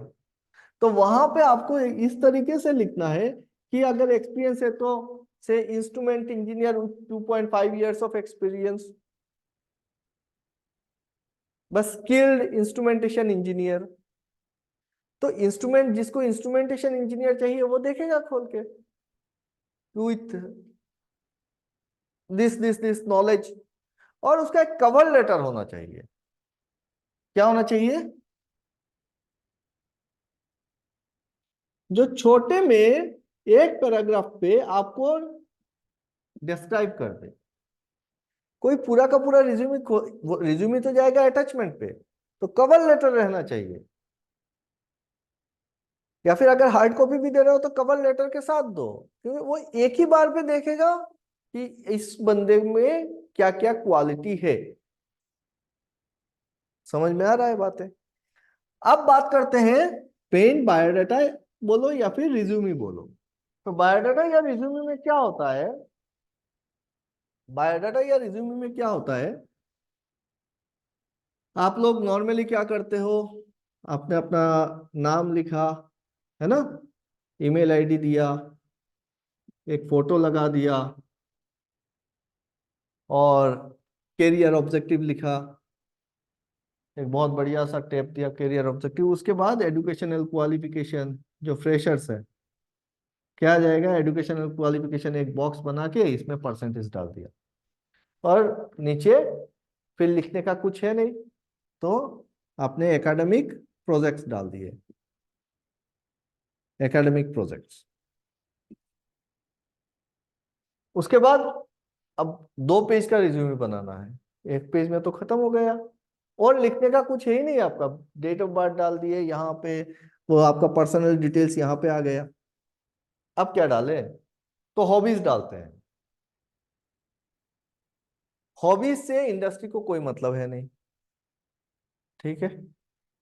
तो वहां पे आपको इस तरीके से लिखना है कि अगर एक्सपीरियंस है तो से instrument engineer 2.5 years of experience, बस स्किल्ड इंस्ट्रूमेंटेशन इंजीनियर। तो इंस्ट्रूमेंट, जिसको इंस्ट्रूमेंटेशन इंजीनियर चाहिए वो देखेगा खोल के, विथ दिस नॉलेज। और उसका एक कवर लेटर होना चाहिए। क्या होना चाहिए? जो छोटे में एक पैराग्राफ पे आपको डिस्क्राइब कर दे। कोई पूरा का पूरा रिज्यूमे, रिज्यूमे तो जाएगा अटैचमेंट पे, तो कवर लेटर रहना चाहिए। या फिर अगर हार्ड कॉपी भी दे रहे हो तो कवर लेटर के साथ दो, क्योंकि वो एक ही बार पे देखेगा कि इस बंदे में क्या क्या क्वालिटी है। समझ में आ रहा है बातें? अब बात करते हैं पेन बायोडाटा बोलो या फिर रिज्यूमे बोलो। तो बायोडाटा या रिज्यूमे में क्या होता है? बायोडाटा या रिज्यूमे में क्या होता है? आप लोग नॉर्मली क्या करते हो? आपने अपना नाम लिखा, है ना, ईमेल आईडी दिया, एक फोटो लगा दिया, और कैरियर ऑब्जेक्टिव लिखा, एक बहुत बढ़िया सा टेप दिया कैरियर ऑब्जेक्टिव। उसके बाद एजुकेशनल क्वालिफिकेशन, जो फ्रेशर्स है, क्या आ जाएगा? एजुकेशनल क्वालिफिकेशन एक बॉक्स बना के इसमें परसेंटेज डाल दिया, और नीचे फिर लिखने का कुछ है नहीं, तो आपने एकेडमिक प्रोजेक्ट्स डाल दिए, एकेडमिक प्रोजेक्ट्स। उसके बाद अब 2 पेज का रिज्यूमे बनाना है, 1 पेज में तो खत्म हो गया, और लिखने का कुछ है ही नहीं आपका। डेट ऑफ बर्थ डाल दिए यहाँ पे, वो आपका पर्सनल डिटेल्स यहाँ पे आ गया। अब क्या डालें? तो हॉबीज डालते हैं। हॉबीज से इंडस्ट्री को कोई मतलब है नहीं, ठीक है।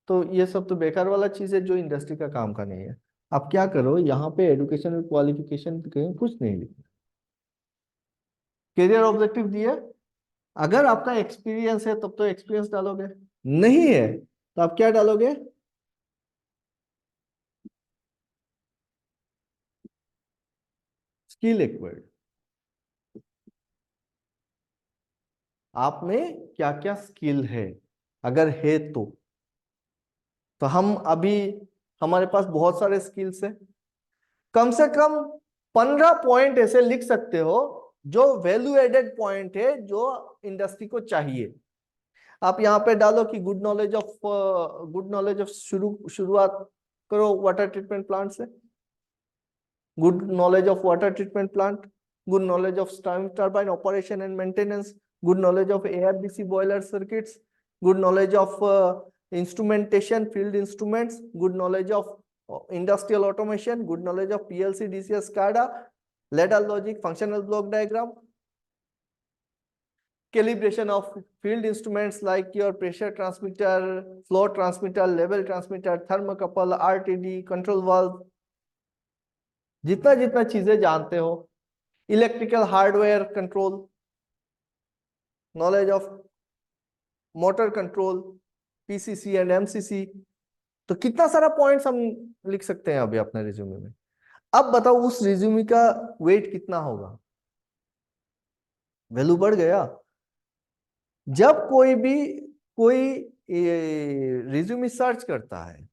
तो ये सब तो बेकार वाला चीज है जो इंडस्ट्री का काम का नहीं है। अब क्या करो, यहाँ पे एजुकेशनल क्वालिफिकेशन कुछ नहीं लिखना। करियर ऑब्जेक्टिव दिया, अगर आपका एक्सपीरियंस है तब तो एक्सपीरियंस डालोगे, नहीं है तो आप क्या डालोगे? Skill acquired. आप में क्या क्या स्किल है, अगर है तो हम अभी, हमारे पास बहुत सारे स्किल्स हैं। कम से कम 15 पॉइंट ऐसे लिख सकते हो जो वैल्यू एडेड पॉइंट है, जो इंडस्ट्री को चाहिए। आप यहाँ पे डालो कि गुड नॉलेज ऑफ शुरुआत करो वाटर ट्रीटमेंट प्लांट से, good knowledge of water treatment plant, good knowledge of steam turbine operation and maintenance, good knowledge of AFDC boiler circuits, good knowledge of instrumentation, field instruments, good knowledge of industrial automation, good knowledge of PLC, DCS, SCADA, ladder logic, functional block diagram, calibration of field instruments like your pressure transmitter, flow transmitter, level transmitter, thermocouple, RTD, control valve, जितना जितना चीजें जानते हो, electrical hardware control, knowledge of motor control, PCC and MCC. तो कितना सारा पॉइंट्स हम लिख सकते हैं अभी अपने रिज्यूमे में। अब बताओ उस रिज्यूमे का वेट कितना होगा? वैल्यू बढ़ गया। जब कोई रिज्यूमे सर्च करता है,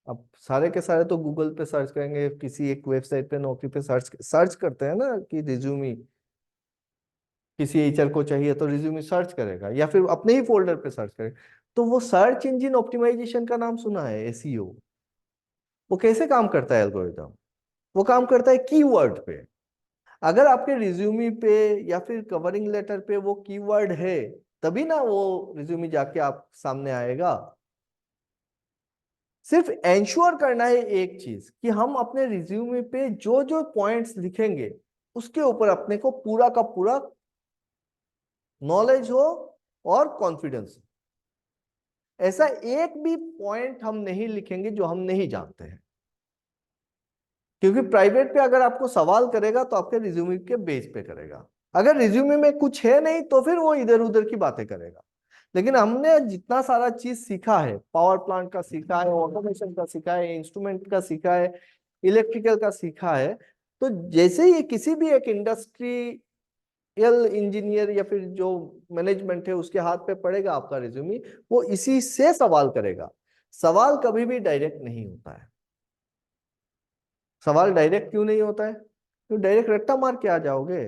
अब सारे के सारे तो गूगल पे सर्च करेंगे, किसी एक वेबसाइट पे नौकरी पे सर्च सर्च करते हैं ना कि रिज्यूमे, किसी एचआर को चाहिए तो रिज्यूमे सर्च करेगा, या फिर अपने ही फोल्डर पे सर्च करेगा। तो वो सर्च इंजन ऑप्टिमाइजेशन का नाम सुना है, एसईओ। वो कैसे काम करता है एल्गोरिदम? वो काम करता है कीवर्ड पे। अगर आपके रिज्यूमे पे या फिर कवरिंग लेटर पे वो कीवर्ड है, तभी ना वो रिज्यूमे जाके आप सामने आएगा। सिर्फ एंश्योर करना है एक चीज, कि हम अपने रिज्यूमे पे जो जो पॉइंट्स लिखेंगे उसके ऊपर अपने को पूरा का पूरा नॉलेज हो और कॉन्फिडेंस। ऐसा एक भी पॉइंट हम नहीं लिखेंगे जो हम नहीं जानते हैं, क्योंकि प्राइवेट पे अगर आपको सवाल करेगा तो आपके रिज्यूमे के बेस पे करेगा। अगर रिज्यूमे में कुछ है नहीं तो फिर वो इधर उधर की बातें करेगा। लेकिन हमने जितना सारा चीज सीखा है, पावर प्लांट का सीखा है, ऑटोमेशन का सीखा है, इंस्ट्रूमेंट का सीखा है, इलेक्ट्रिकल का सीखा है, तो जैसे ही किसी भी एक इंडस्ट्रियल इंजीनियर या फिर जो मैनेजमेंट है उसके हाथ पे पड़ेगा आपका रिज्यूमे, वो इसी से सवाल करेगा। सवाल कभी भी डायरेक्ट नहीं होता है। सवाल डायरेक्ट क्यों नहीं होता है? तो डायरेक्ट रट्टा मार के आ जाओगे।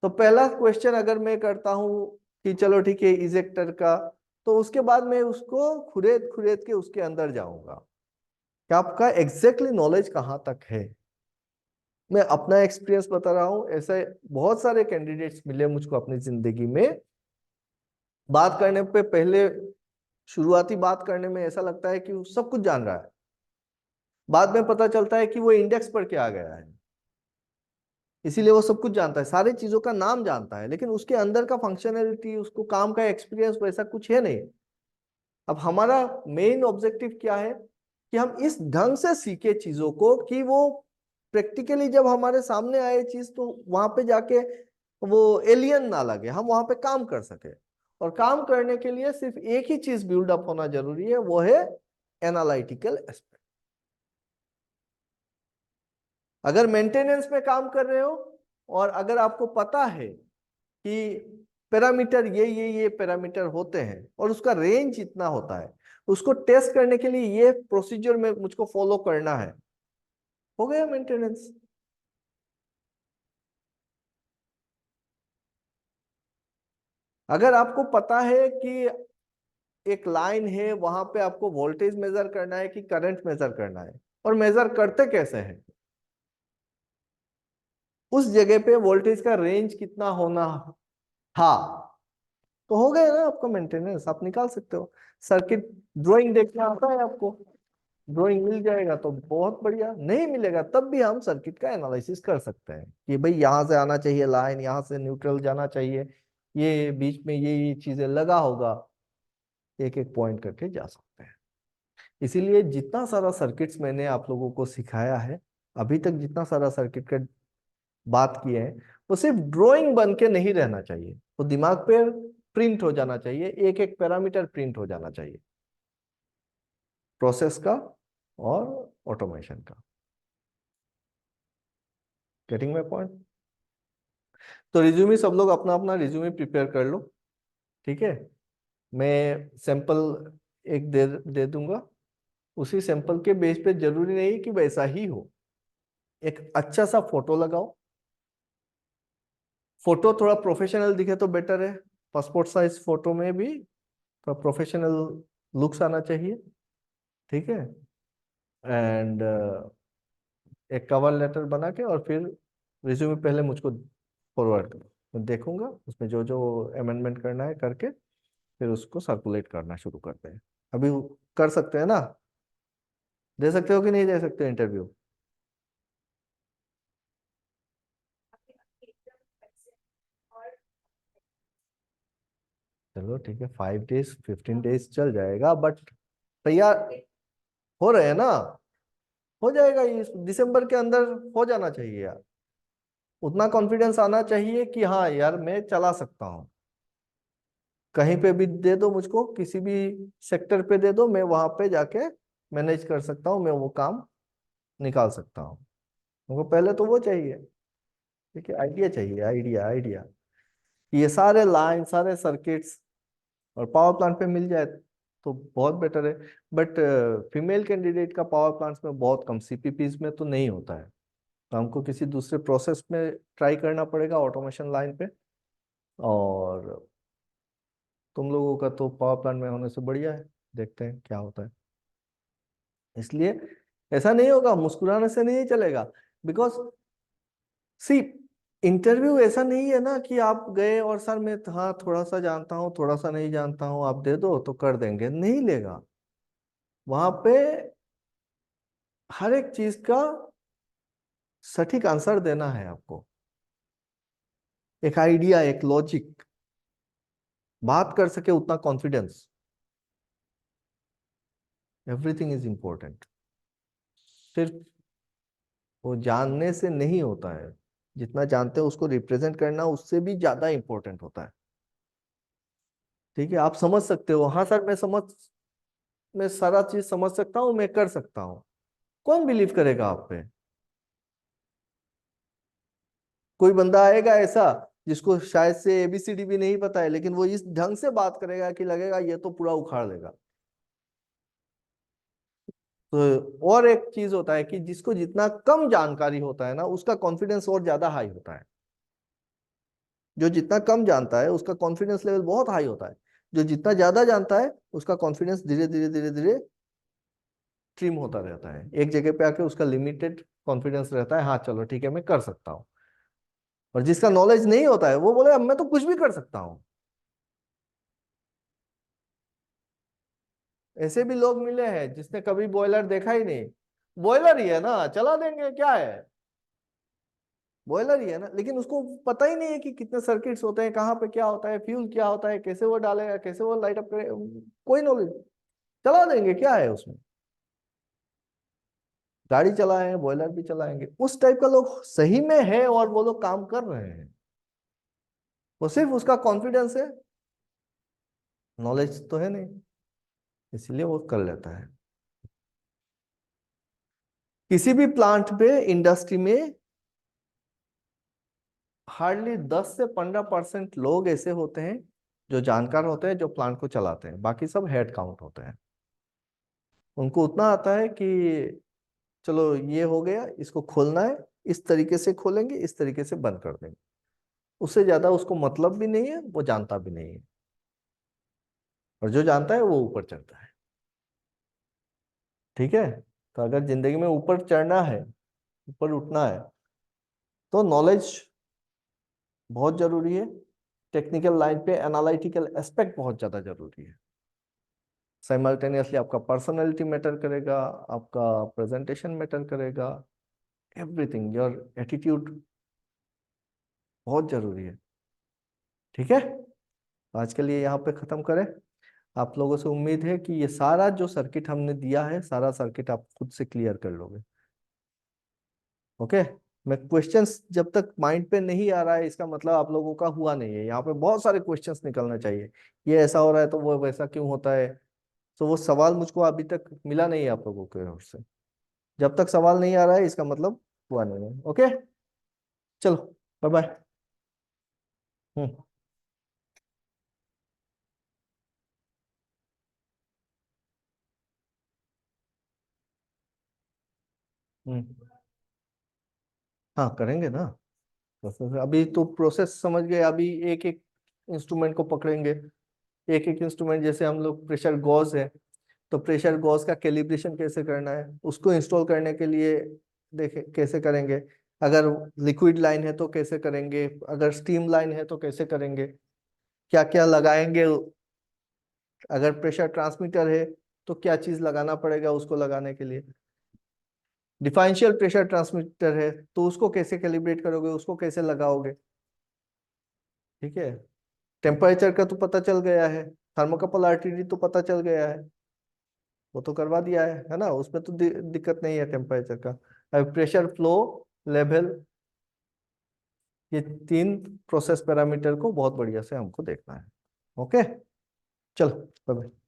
तो पहला क्वेश्चन अगर मैं करता हूं कि चलो ठीक है इजेक्टर का, तो उसके बाद मैं उसको खुरेद खुरेद के उसके अंदर जाऊंगा कि आपका एग्जैक्टली नॉलेज कहाँ तक है। मैं अपना एक्सपीरियंस बता रहा हूँ, ऐसे बहुत सारे कैंडिडेट्स मिले मुझको अपनी जिंदगी में। बात करने पे पहले, शुरुआती बात करने में ऐसा लगता है कि वो सब कुछ जान रहा है, बाद में पता चलता है कि वो इंडेक्स पढ़ के आ गया है, इसीलिए वो सब कुछ जानता है, सारी चीजों का नाम जानता है, लेकिन उसके अंदर का फंक्शनैलिटी, उसको काम का एक्सपीरियंस वैसा कुछ है नहीं। अब हमारा मेन ऑब्जेक्टिव क्या है कि हम इस ढंग से सीखे चीजों को कि वो प्रैक्टिकली जब हमारे सामने आए चीज तो वहां पे जाके वो एलियन ना लगे, हम वहां पे काम कर सके। और काम करने के लिए सिर्फ एक ही चीज बिल्ड अप होना जरूरी है, वो है एनालिटिकल एस्पेक्ट। अगर मेंटेनेंस में काम कर रहे हो और अगर आपको पता है कि पैरामीटर ये पैरामीटर होते हैं और उसका रेंज इतना होता है, उसको टेस्ट करने के लिए ये प्रोसीजर में मुझको फॉलो करना है, हो गया मेंटेनेंस। अगर आपको पता है कि एक लाइन है, वहां पे आपको वोल्टेज मेजर करना है कि करंट मेजर करना है, और मेजर करते कैसे हैं, उस जगह पे वोल्टेज का रेंज कितना होना था, तो हो गया ना आपका मेंटेनेंस, आप निकाल सकते हो। सर्किट ड्राइंग देखना आता है आपको, ड्राइंग मिल जाएगा तो बहुत बढ़िया, नहीं मिलेगा तब भी हम सर्किट का एनालिसिस कर सकते हैं कि भाई यहाँ से आना चाहिए लाइन, यहाँ से न्यूट्रल जाना चाहिए, ये बीच में ये चीजें लगा होगा, एक एक पॉइंट करके जा सकते हैं। इसीलिए जितना सारा सर्किट्स मैंने आप लोगों को सिखाया है अभी तक, जितना सारा सर्किट का बात की है, वो सिर्फ ड्राइंग बन के नहीं रहना चाहिए, वो दिमाग पे प्रिंट हो जाना चाहिए, एक एक पैरामीटर प्रिंट हो जाना चाहिए, प्रोसेस का और ऑटोमेशन का। Getting my point? तो रिज्यूमे सब लोग अपना अपना रिज्यूमे प्रिपेयर कर लो, ठीक है। मैं सैंपल एक दे दे दूंगा, उसी सैंपल के बेस पे जरूरी नहीं कि वैसा ही हो, एक अच्छा सा फोटो लगाओ, फोटो थोड़ा प्रोफेशनल दिखे तो बेटर है, पासपोर्ट साइज फोटो में भी थोड़ा प्रोफेशनल लुक्स आना चाहिए, ठीक है। एंड एक कवर लेटर बना के और फिर रिज्यूमे पहले मुझको फॉरवर्ड करो, मैं देखूंगा उसमें जो जो अमेंडमेंट करना है करके फिर उसको सर्कुलेट करना शुरू करते हैं। अभी कर सकते हैं ना? दे सकते हो कि नहीं दे सकते इंटरव्यू? चलो ठीक है, 5 डेज 15 डेज चल जाएगा, बट तैयार हो रहे हैं ना, हो जाएगा, इस दिसंबर के अंदर हो जाना चाहिए यार। उतना कॉन्फिडेंस आना चाहिए कि हाँ यार मैं चला सकता हूँ, कहीं पे भी दे दो मुझको, किसी भी सेक्टर पे दे दो, मैं वहां पे जाके मैनेज कर सकता हूँ, मैं वो काम निकाल सकता हूँ। हमको पहले तो वो चाहिए, ठीक है, आइडिया चाहिए, आइडिया आइडिया। ये सारे लाइन सारे सर्किट्स और पावर प्लांट पे मिल जाए तो बहुत बेटर है, बट फीमेल कैंडिडेट का पावर प्लांट्स में बहुत कम, सीपीपीज में तो नहीं होता है, तो हमको किसी दूसरे प्रोसेस में ट्राई करना पड़ेगा ऑटोमेशन लाइन पे। और तुम लोगों का तो पावर प्लांट में होने से बढ़िया है, देखते हैं क्या होता है। इसलिए ऐसा नहीं होगा, मुस्कुराने से नहीं चलेगा, बिकॉज सी इंटरव्यू ऐसा नहीं है ना कि आप गए और सर मैं हाँ थोड़ा सा जानता हूँ थोड़ा सा नहीं जानता हूँ, आप दे दो तो कर देंगे, नहीं लेगा। वहां पे हर एक चीज का सटीक आंसर देना है आपको, एक आइडिया एक लॉजिक, बात कर सके उतना कॉन्फिडेंस, एवरीथिंग इज इंपॉर्टेंट। सिर्फ वो जानने से नहीं होता है, जितना जानते हैं उसको रिप्रेजेंट करना उससे भी ज्यादा इंपॉर्टेंट होता है, ठीक है। आप समझ सकते हो, हाँ सर मैं सारा चीज समझ सकता हूँ, मैं कर सकता हूँ, कौन बिलीव करेगा आप पे? कोई बंदा आएगा ऐसा जिसको शायद से एबीसीडी भी नहीं पता है, लेकिन वो इस ढंग से बात करेगा कि लगेगा ये तो पूरा उखाड़ देगा। तो और एक चीज होता है कि जिसको जितना कम जानकारी होता है ना उसका कॉन्फिडेंस और ज्यादा हाई होता है, जो जितना कम जानता है उसका कॉन्फिडेंस लेवल बहुत हाई होता है, जो जितना ज्यादा जानता है उसका कॉन्फिडेंस धीरे धीरे धीरे धीरे ट्रिम होता रहता है, एक जगह पे आके उसका लिमिटेड कॉन्फिडेंस रहता है, हाँ चलो ठीक है मैं कर सकता हूँ। और जिसका नॉलेज नहीं होता है वो बोले अब मैं तो कुछ भी कर सकता हूँ। ऐसे भी लोग मिले हैं जिसने कभी बॉयलर देखा ही नहीं, बॉयलर ही है ना चला देंगे क्या है, बॉयलर ही है ना, लेकिन उसको पता ही नहीं है कि कितने सर्किट्स होते हैं, कहाँ पे क्या होता है, फ्यूल क्या होता है, कैसे वो डालेगा, कैसे वो लाइट अप करेगा, कोई नॉलेज, चला देंगे क्या है उसमें, गाड़ी चलाएं बॉयलर भी चलाएंगे, उस टाइप का लोग सही में है और वो लोग काम कर रहे हैं, वो सिर्फ उसका कॉन्फिडेंस है, नॉलेज तो है नहीं, इसलिए वो कर लेता है। किसी भी प्लांट पे इंडस्ट्री में हार्डली 10 से 15% लोग ऐसे होते हैं जो जानकार होते हैं, जो प्लांट को चलाते हैं, बाकी सब हेड काउंट होते हैं। उनको उतना आता है कि चलो ये हो गया, इसको खोलना है, इस तरीके से खोलेंगे, इस तरीके से बंद कर देंगे, उससे ज्यादा उसको मतलब भी नहीं है, वो जानता भी नहीं है। और जो जानता है वो ऊपर चढ़ता है। ठीक है। तो अगर जिंदगी में ऊपर चढ़ना है, ऊपर उठना है, तो नॉलेज बहुत जरूरी है। टेक्निकल लाइन पे एनालिटिकल एस्पेक्ट बहुत ज्यादा जरूरी है। साइमल्टेनियसली आपका पर्सनालिटी मैटर करेगा, आपका प्रेजेंटेशन मैटर करेगा, एवरीथिंग, योर एटीट्यूड बहुत जरूरी है। ठीक है। आज के लिए यहाँ पे खत्म करें। आप लोगों से उम्मीद है कि ये सारा जो सर्किट हमने दिया है, सारा सर्किट आप खुद से क्लियर कर लोगे। ओके। मैं क्वेश्चंस जब तक माइंड पे नहीं आ रहा है, इसका मतलब आप लोगों का हुआ नहीं है। यहाँ पे बहुत सारे क्वेश्चंस निकलना चाहिए। ये ऐसा हो रहा है तो वो वैसा क्यों होता है। तो वो सवाल मुझको अभी तक मिला नहीं है आप लोगों के ओर से। जब तक सवाल नहीं आ रहा है, इसका मतलब हुआ नहीं है। ओके। चलो, बाय बाय। हम्म। हम्म। हाँ, करेंगे ना। अभी तो प्रोसेस समझ गए। अभी एक एक इंस्ट्रूमेंट को पकड़ेंगे। एक एक इंस्ट्रूमेंट, जैसे हम लोग प्रेशर गॉज है, तो प्रेशर गॉज का कैलिब्रेशन कैसे करना है, उसको इंस्टॉल करने के लिए देखे कैसे करेंगे। अगर लिक्विड लाइन है तो कैसे करेंगे, अगर स्टीम लाइन है तो कैसे करेंगे, क्या क्या लगाएंगे। अगर प्रेशर ट्रांसमीटर है तो क्या चीज लगाना पड़ेगा उसको लगाने के लिए। डिफरेंशियल प्रेशर ट्रांसमीटर है तो उसको कैसे कैलिब्रेट करोगे, उसको कैसे लगाओगे। ठीक है। टेम्परेचर का तो पता चल गया है। थर्मोकपल आरटीडी तो पता चल गया है, वो तो करवा दिया है ना। उसमें तो दिक्कत नहीं है टेम्परेचर का। अब प्रेशर फ्लो लेवल, ये तीन प्रोसेस पैरामीटर को बहुत बढ़िया से हमको देखना है। ओके। चलो, बाय बाय।